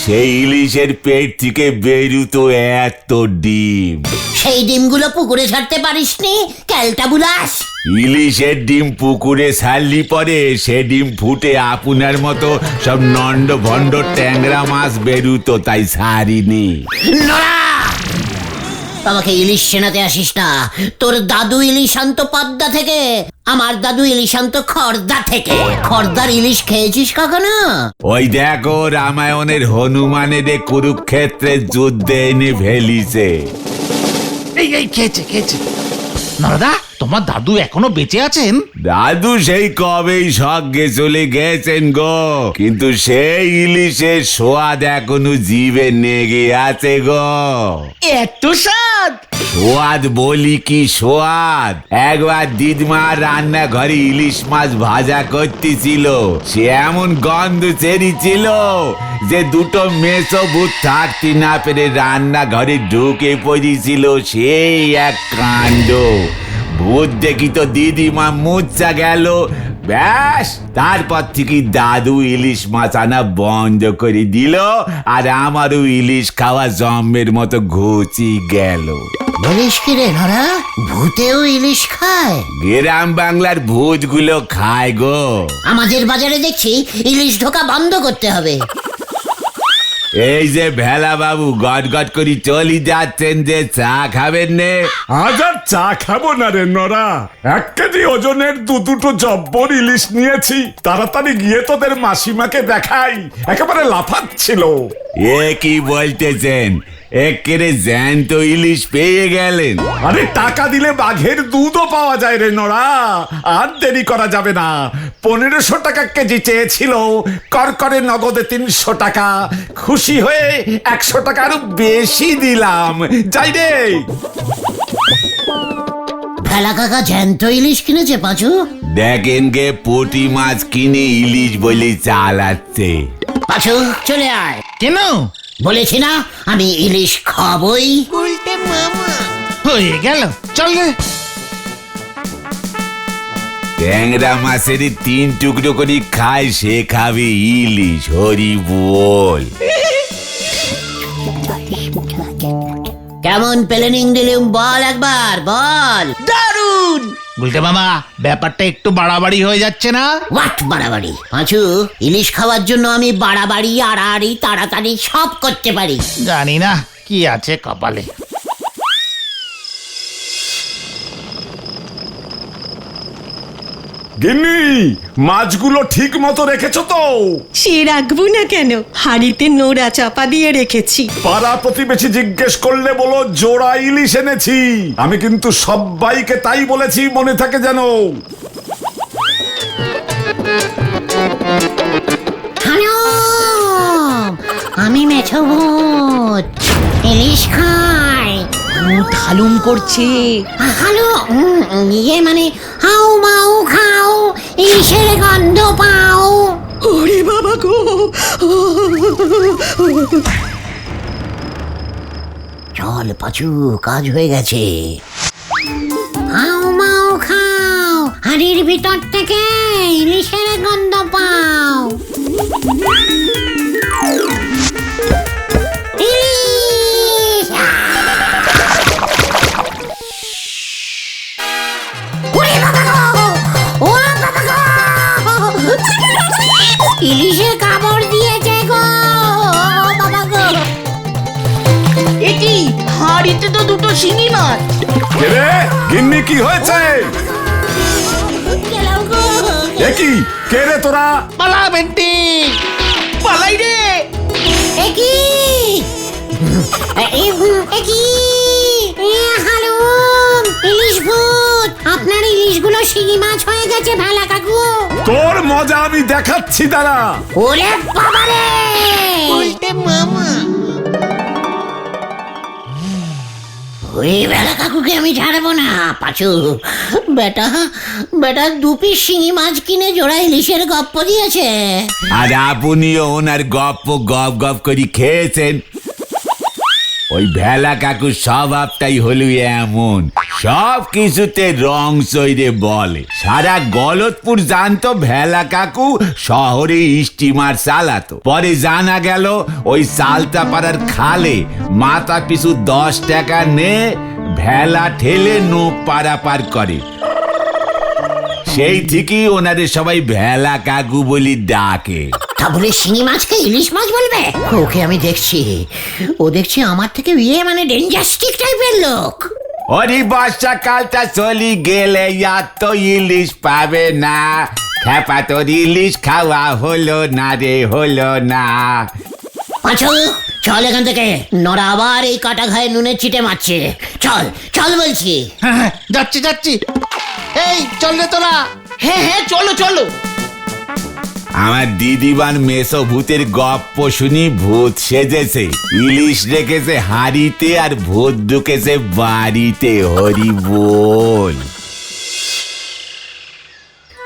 D: সেই ইলিশের পেট থেকে বেরুতো এত ডিম।
B: সেই ডিমগুলো পুকুরে ছাড়তে পারিসনি ক্যালটাবুলাস?
D: ইলিশের ডিম পুকুরে ছাড়লি পরে সে ডিম ফুটে আপনার মতো সব নন্ড ভণ্ড ট্যাংরা মাছ বেরুতো, তাই ছাড়িনি।
B: নরা, আমাকে ইলিশ চেনাতে আসিস না। তোর দাদু ইলিশ আনতো পদ্মা থেকে, আমার দাদু ইলিশ আনতো খর্দা থেকে। খর্দার ইলিশ খেয়েছিস কখনো?
D: ওই দেখো রামায়ণের হনুমানের কুরুক্ষেত্রের যুদ্ধে এনে ফেলিছে।
C: এই খেয়েছে খেয়েছে। নরদা, তোমার দাদু এখনো বেঁচে আছেন?
D: দাদু সেই কবেই স্বর্গে চলে গেছেন গো, কিন্তু সেই ইলিশের স্বাদ এখনো জিভে নেগে আছে গো।
A: এত স্বাদ!
D: সোয়াদ বলি কি সোয়াদ। একবার দিদমা রান্নাঘরে ইলিশ মাছ ভাজা করতেছিল, সে এমন গন্ধ ছেড়েছিল যে দুটো মেসো ভূত থাকতে না পেরে রান্নাঘরে ঢুকে পড়েছিল। সেই এক কাণ্ড। ভূত দেখি তো দিদিমা মুচ্ছা গেল। ব্যাস, তারপর থেকে দাদু ইলিশ মাছ আনা বন্ধ করে দিল, আর আমারও ইলিশ খাওয়া জম্মের মতো ঘুচি গেল।
B: বলিস কি রে নরা, ভূতেও ইলিশ খায়?
D: গ্রাম বাংলার ভূতগুলো খায় গো।
B: আমাদের বাজারে দেখছি ইলিশ ঢোকা বন্ধ করতে হবে।
D: এই যে ভেলা বাবু গট গট করে চলি যাচ্ছেন, যে চা খাবেন নে?
E: আজ আর চা খাবো না রে নরা, 1 কেজি ওজনের দুটো জব্বর ইলিশ নিয়েছি। তাড়াতাড়ি গিয়ে তোদের মাসিমাকে দেখাই, একেবারে লাফাচ্ছিল।
D: এ কি বলতেছেন? একেরে জ্যান্ত ইলিশ পেয়ে গেলেন?
E: আরে টাকা দিলে বাঘের দুধও পাওয়া যায় রে নরা, আর দেরি করা যাবে না। 1500 টাকা কেজি চেয়েছিল, করকরে নগদে 300 টাকা। খুশি হয়ে 100 টাকা আরো বেশি দিলাম। যাই রে।
B: ভেলা কাকা জ্যান্ত ইলিশ কিনেছে পাঁচু।
D: দেখেন গে, পুঁটি মাছ কিনে ইলিশ বলে চালাচ্ছে।
B: পাঁচু চলে আয়।
C: কেন?
B: বলেছি না আমি ইলিশ খাবই।
C: হয়ে গেল, চল রে।
D: ট্যাংরা মাছের 3 টুকরো করে খায়, সে খাবে ইলিশ। হরি বল।
B: কেমন প্ল্যানিং দিলুম বল একবার, বল।
A: দারুণ!
C: বলতে মামা, ব্যাপারটা একটু বাড়াবাড়ি হয়ে যাচ্ছে না?
B: হোয়াট বাড়াবাড়ি? পাঁচু, ইলিশ খাওয়ার জন্য আমি বাড়াবাড়ি, আড়াআড়ি, তাড়াতাড়ি সব করতে পারি।
C: জানি না কি আছে কপালে।
E: গিন্নি, মাছগুলো ঠিক মতো রেখেছো তো?
J: সে রাখবো না কেন, হাড়িতে নোড়া চাপা দিয়ে রেখেছি।
E: পাড়া প্রতিবেশী জিজ্ঞেস করলে বলো জোড়া ইলিশ এনেছি। আমি কিন্তু সবাইকে তাই বলেছি, মনে থাকে যেন।
B: হ্যালো, আমি মেছো ভূত, ইলিশ খাই।
A: ভূত হালুম করছে।
B: হ্যালো, ইয়ে মানে হাউ মাউ খাও, ইলিশের গন্ধ পাও।
J: ওরে বাবা গো!
B: চল পাঁচু, কাজ হয়ে গেছে। হাউ মাউ খাও, হাড়ির ভিতর থেকে ইলিশের গন্ধ পাও। ইলিশ! ওরে বাবা গো! ও বাবা গো! ইলিশে কামড় দিয়েছে গো! বাবা গো!
A: এটি হাড়িতে তো দুটো শিঙি মাছ।
E: কে রে গিন্নি, কি হয়েছে? এ কি, কে রে তোরা?
C: পালা বেন্টি,
A: পালাই রে!
B: ইলিশ ভূত, আপনার ইলিশগুলো শিঙি মাছ হয়ে গেছে ভেলা কাকু।
E: তোর মজা আমি দেখাচ্ছি, দাঁড়া।
B: ওরে বাবারে! ওই ভেলা কাকুকে আমি ছাড়বো না পাঁচু। বেটা বেটা 2 পিস শিঙি মাছ কিনে জোড়া ইলিশের গপ্প দিয়েছে।
D: আর আপনিও ওনার গপ্প গপ গপ করে খেয়েছেন। ওই ভেলা কাকুর স্বভাবটাই হলো এমন, সব কিছুতে রং সইরে বলে। সারা গলতপুর জানতো ভেলা কাকু শহরে স্টিমার চালাতো। পরে জানা গেল ওই সালতাপাড়ার খালে মাথা পিছু 10 টাকা নে ভেলা ঠেলে নৌক পারাপার করে। সেই থেকেই ওনাদের সবাই ভেলা কাকু বলি ডাকে।
B: তা বলে শিঙি মাছকে ইলিশ মাছ বলবে? ওকে আমি দেখছি, ও দেখছি আমার থেকে মানে ডেঞ্জাস্টিক টাইপের লোক।
D: ওরে বর্ষাকালটা চলি গেলে আর তো ইলিশ পাবে না। খেপা তোর ইলিশ খাওয়া হলো না রে, হলো না।
B: পাঁচু চল এখান থেকে, নড়া আবার এই কাটা ঘায়ে নুনের চিটে মারছে। চল চল বলছি।
C: হ্যাঁ হ্যাঁ, যাচ্ছি যাচ্ছি। এই চল রে তোরা।
A: হ্যাঁ হ্যাঁ চলো চলো।
D: আমার দিদিবান মেসো ভূতের গপ্প শুনি ভূত সেজেছে, ইলিশ রেখেছে হাড়িতে আর ভূত ঢুকেছে বাড়িতে। হরি বল।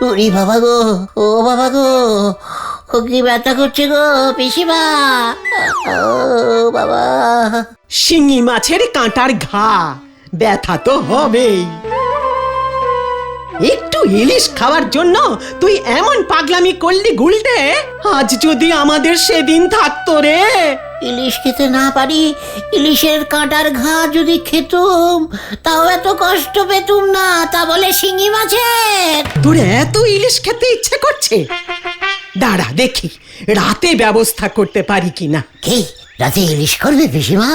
B: ওরে বাবা গো, ও বাবা গো, ও কি ব্যথা করছে গো পিসিমা, ও বাবা।
J: শিঙি মাছের কাঁটার ঘা, ব্যথা তো হবেই। একটু ইলিশ খাওয়ার জন্য তুই এমন পাগলামি করলি গুলটে, আজ যদি আমাদের সেদিন থাকতো রে।
B: ইলিশ খেতে না পারি, ইলিশের কাঁটার ঘা যদি খেতুম তাও এত কষ্ট পেতুম না, তা বলে শিঙি মাছের।
J: তোর এত ইলিশ খেতে ইচ্ছে করছে, দাঁড়া দেখি রাতে ব্যবস্থা করতে পারি কিনা।
B: কি রাতে ইলিশ করবে পিসিমা?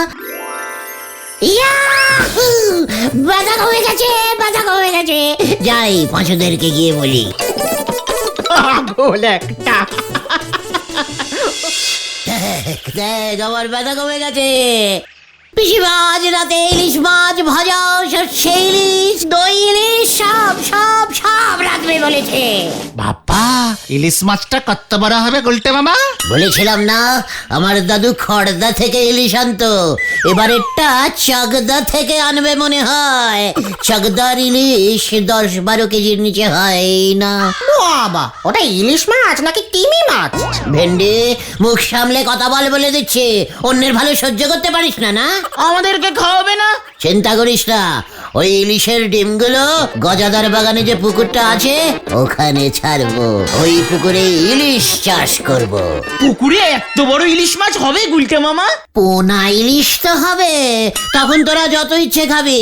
B: ইয়াহু! ব্যথা কমে গেছে, ব্যথা কমে গেছে। যাই পাঁচুদেরকে গিয়ে বলি।
J: পাগল একটা।
B: দেখ আমার ব্যথা কমে গেছে। পিসিমা আজ রাতে ইলিশ মাছ ভাজা, সর্ষে ইলিশ, দই ইলিশ, সব সব সব রাখবে বলেছে।
C: বাবা, ইলিশ মাছটা কত বড় হবে গুলটে মামা?
B: বলেছিলাম না আমার দাদু খড়দা থেকে ইলিশ আনতো, এবারেরটা চাকদা থেকে আনবে মনে হয়। চাকদার ইলিশ 10-12 কেজির নিচে হয় না।
H: বাবা, ওটা ইলিশ মাছ নাকি তিমি মাছ?
B: ভেন্ডি, মুখ সামলে কথা বলে দিচ্ছে। অন্যের ভালো সহ্য করতে পারিস না না?
A: আমাদেরকে খাওয়াবে না?
B: চিন্তা করিস না, ওই ইলিশের ডিমগুলো গজাদার বাগানে যে পুকুরটা আছে ওখানে ছাড়বো। ওই পুকুরে ইলিশ চাষ করব।
A: পুকুরে এত বড় ইলিশ মাছ হবে গুলটে মামা?
B: পোনা ইলিশ তো হবে, তখন তোরা যত ইচ্ছে খাবি।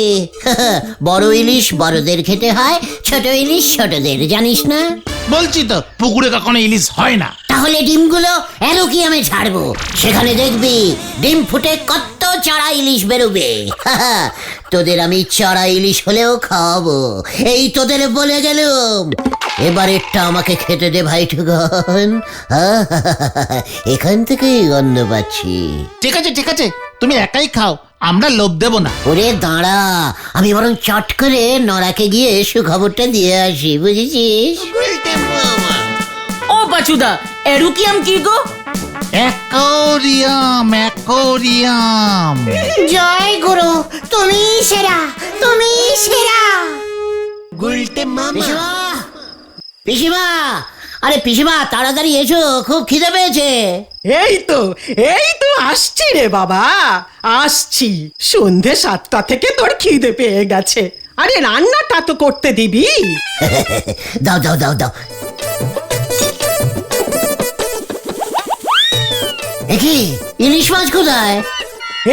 B: বড় ইলিশ বড়দের খেতে হয়, ছোট ইলিশ ছোটদের, জানিস না?
C: বলছি তো পুকুরে কখনো ইলিশ হয় না।
B: তাহলে ডিমগুলো অ্যারোকিয়ামে ছাড়বো, সেখানে দেখবি ডিম ফুটে কত চারা ইলিশ বেরোবে। তোদের আমি চারা ইলিশ হলেও খাওয়াবো, এই তোদের বলে গেলুম। এবারেরটা আমাকে খেতে দে ভাই ঠুকন, এখান থেকেই গন্ধ পাচ্ছি।
C: ঠিক আছে ঠিক আছে, তুমি একাই খাও, আমরা লোভ দেব না।
B: ওরে দাঁড়া, আমি বরং চট করে নরাকে গিয়ে সুখবরটা দিয়ে আসি, বুঝেছিস?
A: ও বাচুদা, এরুকিয়াম কি গো?
C: Aquarium, aquarium.
H: জয় গুরু, তুমি সেরা, তুমি সেরা।
B: পিসিমা, পিসিমা, আরে পিসিমা তাড়াতাড়ি এসো, খুব খিদে পেয়েছে।
J: এই তো আসছি রে বাবা, আসছি। সন্ধে 7টা থেকে তোর খিদে পেয়ে গেছে। আরে রান্নাটা তো করতে দিবি।
B: দাও দাও দাও দাও। কি ইলিশ মাছ কোথায়?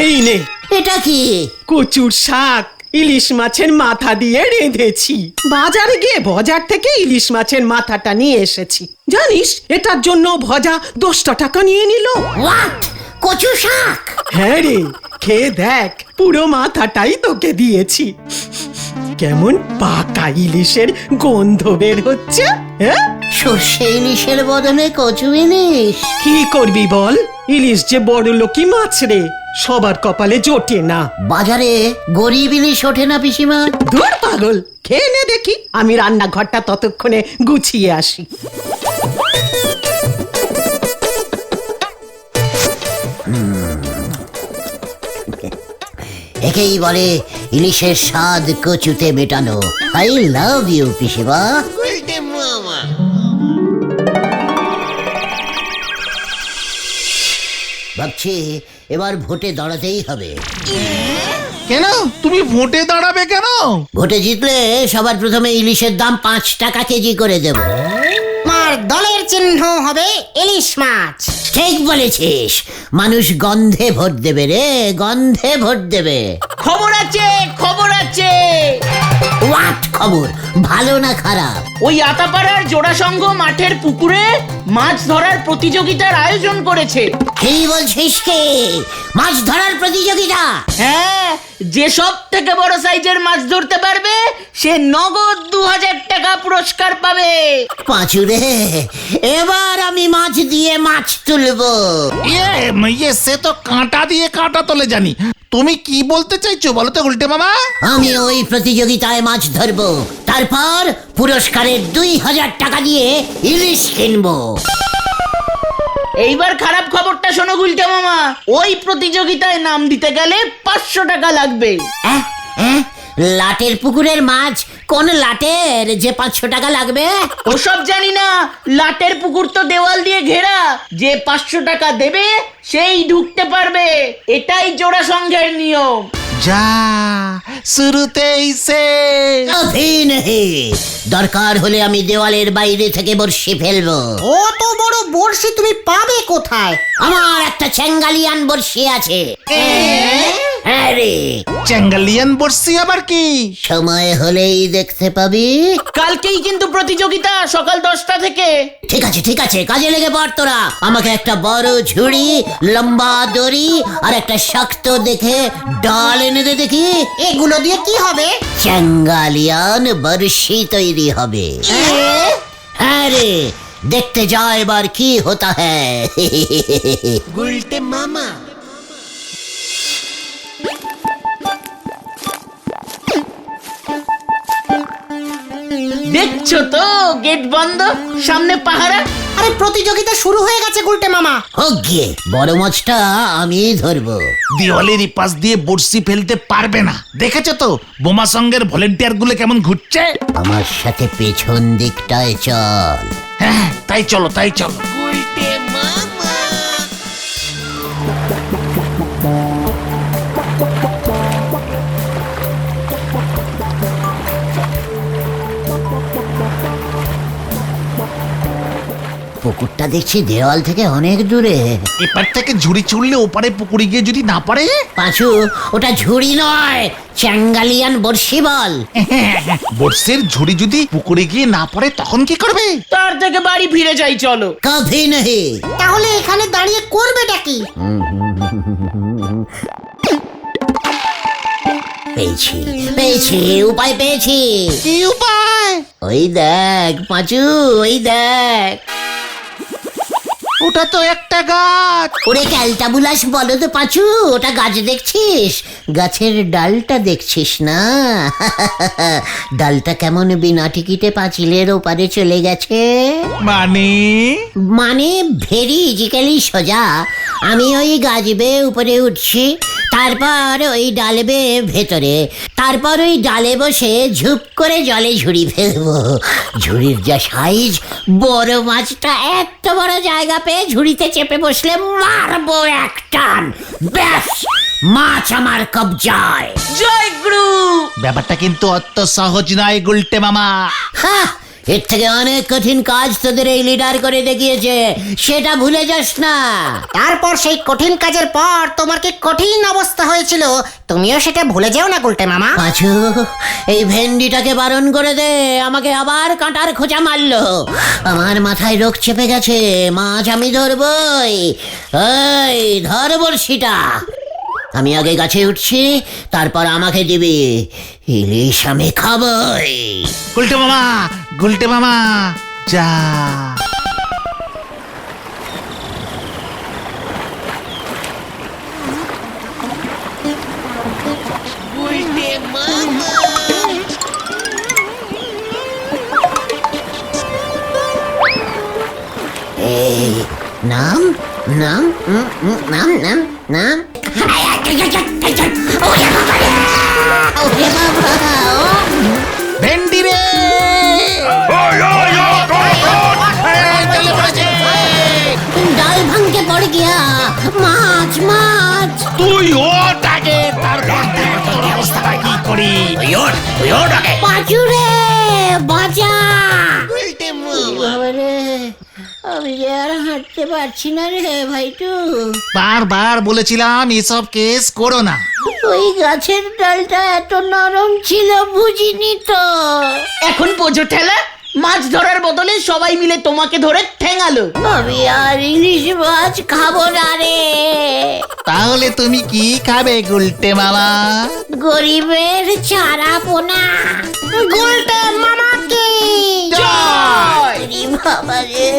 J: এই নে,
B: এটা কি?
J: কচুর শাক ইলিশ মাছের মাথা দিয়ে রেঁধেছি। বাজারে গিয়ে বাজার থেকে ইলিশ মাছের মাথাটা নিয়ে এসেছি। জানিস এটার জন্য ভজা 10 টাকা নিয়ে নিল।
B: হোয়াট? কচু শাক?
J: হ্যাঁ রে, খেয়ে দেখ, পুরো মাথাটাই তোকে দিয়েছি। কেমন পাকা ইলিশের গন্ধ বের হচ্ছে। হ্যাঁ,
B: সর্ষে ইলিশের বদলে কচু ইলিশ।
J: কি করবি বল, ইলিশ যে বড় লোকি মাছ রে, সবার কপালে জোটে না।
B: বাজারে গরিব ইলিশ ওঠে না পিসিমা।
J: দূর পাগল, খেয়ে নে দেখি। আমি রান্নাঘরটা ততক্ষণে গুছিয়ে আসি।
B: একেই বলে ইলিশের স্বাদ কচুতে মেটানো। আই লাভ ইউ পিসিমা। ভাবছি এবার ভোটে দাঁড়াতেই হবে।
C: কেন তুমি ভোটে দাঁড়াবে কেন?
B: ভোটে জিতলে সবার প্রথমে ইলিশের দাম 5 টাকা কেজি করে দেব।
H: আমার দলের চিহ্ন হবে ইলিশ মাছ।
B: ঠিক বলেছিস, মানুষ গন্ধে ভোট দেবে রে, গন্ধে ভোট দেবে।
A: খবর আছে, খবর আছে।
B: হোয়াট খবর, ভালো না খারাপ?
A: ওই আতাপাড়ার জোড়াসংঘ মাঠের পুকুরে মাছ ধরার প্রতিযোগিতার আয়োজন করেছে।
B: কি বলছিস কে? মাছ ধরার প্রতিযোগিতা?
A: হ্যাঁ, যে সব থেকে বড় সাইজের মাছ ধরতে পারবে সে নগদ 2000 টাকা পুরস্কার পাবে।
B: পাঁচুরে, এবার আমি মাছ দিয়ে মাছ তুলবো।
C: ইয়ে সে তো কাঁটা দিয়ে কাঁটা তোলে জানি। তুমি কি বলতে চাইছো বলো তো উল্টে মামা?
B: আমি ওই প্রতিযোগিতায় মাছ ধরবো, তারপর পুরস্কারের 2000 টাকা দিয়ে ইলিশ কিনবো।
A: এইবার খারাপ খবরটা শোনো গুলটে মামা, ওই প্রতিযোগিতায় নাম দিতে গেলে 500 টাকা লাগবে।
B: অ্যাঁ, অ্যাঁ, লাটের পুকুরের মাছ কোন লাটের যে 500 টাকা লাগবে?
A: ওসব জানি না, লাটের পুকুর তো দেওয়াল দিয়ে ঘেরা, যে 500 টাকা দেবে সেই ঢুকতে পারবে, এটাই জোড়া সংঘের নিয়ম।
C: যা শুরুতেই সে
B: কভি নেহি। দরকার হলে আমি দেওয়ালের বাইরে থেকে বর্ষি ফেলবো।
H: অত বড় বড়শি তুমি পাবে কোথায়?
B: আমার একটা চ্যাঙ্গালিয়ান বর্ষি আছে। হ্যাঁ রে,
C: চ্যাঙ্গালিয়ান বর্ষি আবার কি?
B: সময় হলেই দেখতে পাবি।
A: কালকেই কিন্তু প্রতিযোগিতা, সকাল 10টা থেকে।
B: ঠিক আছে ঠিক আছে, কাজে লেগে পড় তোরা। আমাকে একটা বড় ঝুড়ি, লম্বা দড়ি আর একটা শক্ত দেখে ডাল এনে দে দেখি।
H: এগুলো দিয়ে কি হবে?
B: চ্যাঙ্গালিয়ান বর্ষি তৈরি হবে। হ্যাঁ রে, দেখতে যা এবার কি হতা হ্যায়। গুলটে মামা।
A: দেখছো তো গেট বন্ধ, সামনে পাহারা।
H: আরে প্রতিযোগিতা শুরু হয়ে গেছে গুলটে মামা।
B: হোক গিয়ে, বড় মাছটা আমি ধরবো।
C: দেওয়ালের পাশ দিয়ে বর্ষি ফেলতে পারবে না, দেখেছো তো বোমা সঙ্গের ভলেন্টিয়ার গুলো কেমন ঘুরছে।
B: আমার সাথে পেছন দিকটায় চল।
C: হ্যাঁ তাই চলো তাই চলো।
B: পুকুরটা দেখছি দেওয়াল থেকে অনেক দূরে।
C: এপার থেকে ঝুড়ি ছুড়লে ওপারে পুকুরে গিয়ে যদি না পারে?
B: পাঁচু, ওটা ঝুড়ি নয়, চ্যাঙ্গালিয়ান বর্ষি বল।
C: বর্ষের ঝুড়ি যদি পুকুরে গিয়ে না পড়ে তখন কি করবে?
A: তার থেকে বাড়ি ফিরে যাই চলো।
B: কভি নেহি।
H: তাহলে এখানে দাঁড়িয়ে করবেটা কি?
B: পেয়েছি পেয়েছি, উপায় পেয়েছি।
C: কি উপায়?
B: ওই দেখ পাঁচু, ওই দেখ।
C: ওটা তো একটা গাছ।
B: ওরে ক্যালটা বুলাস বলো তো পাঁচু, ওটা গাছ দেখছিস? গাছের ডালটা দেখছিস না? ডালটা কেমন বিনা টিকিটে পাঁচিলের ওপারে চলে গেছে। মানে ভেরি ইজিক্যালি সোজা। আমি ওই গাছ বেয়ে উপরে উঠছি, তারপর ওই ডাল বেয়ে ভেতরে, তারপর ওই ডালে বসে ঝুপ করে জলে ঝুড়ি ফেলবো। ঝুড়ির যা সাইজ, বড় মাছটা এত বড় জায়গা পেয়ে ঝুড়িতে চেপে বসলে মারবো এক টান, ব্যাস মাছ আমার কবজায়।
A: জয় গুরু।
C: ব্যাপারটা কিন্তু অত সহজ নয় গুলটে মামা।
B: হ্যাঁ, এর থেকে অনেক কঠিন কাজ তোদের এই লিডার করে দেখিয়েছে, সেটা ভুলে যাস না।
H: তারপর সেই কঠিন কাজের পর তোমার কি কঠিন অবস্থা হয়েছিল, তুমিও সেটা ভুলে যাও না গুলটে মামা।
B: পাঁচু, এই ভেন্ডিটাকে বারণ করে দে, আমাকে আবার কাঁটার খোঁচা মারলো। আমার মাথায় রোগ চেপে গেছে, মাছ আমি ধরবই। এই ধর বড়শিটা। আমি আগে গাছে উঠছি, তারপর আমাকে দিবি, ইলিশ আমি খাবই।
C: গুলটে মামা, গুলটে মামা, যা।
B: এই নাম নাম নাম নাম নাম।
C: ভেন্ডি রে,
B: ডাল ভাঙকে পড়ে গিয়া, মাছ মাছ।
C: তুই ওঠ আগে, তারপর দেখ তোর অবস্থাটা কি করি।
B: পাঁচু রে, বাঁচা। বাবা রে, আমি যে আর হাঁটতে পারছি না রে ভাইটু।
C: বারবার বলেছিলাম এসব কেস করো না।
B: ওই গাছের ডালটা এত নরম ছিল বুঝিনি তো।
A: এখন বোঝো ঠেলা, মাছ ধরার বদলে সবাই মিলে তোমাকে ধরে ঠেঙালো।
B: আমি আর ইলিশ মাছ খাবো না রে।
C: তাহলে তুমি কি খাবে গুলটে মামা?
B: গরিবের চারা পোনা।
H: গুলটে মামাকে
A: জয়!
B: বাবা রে।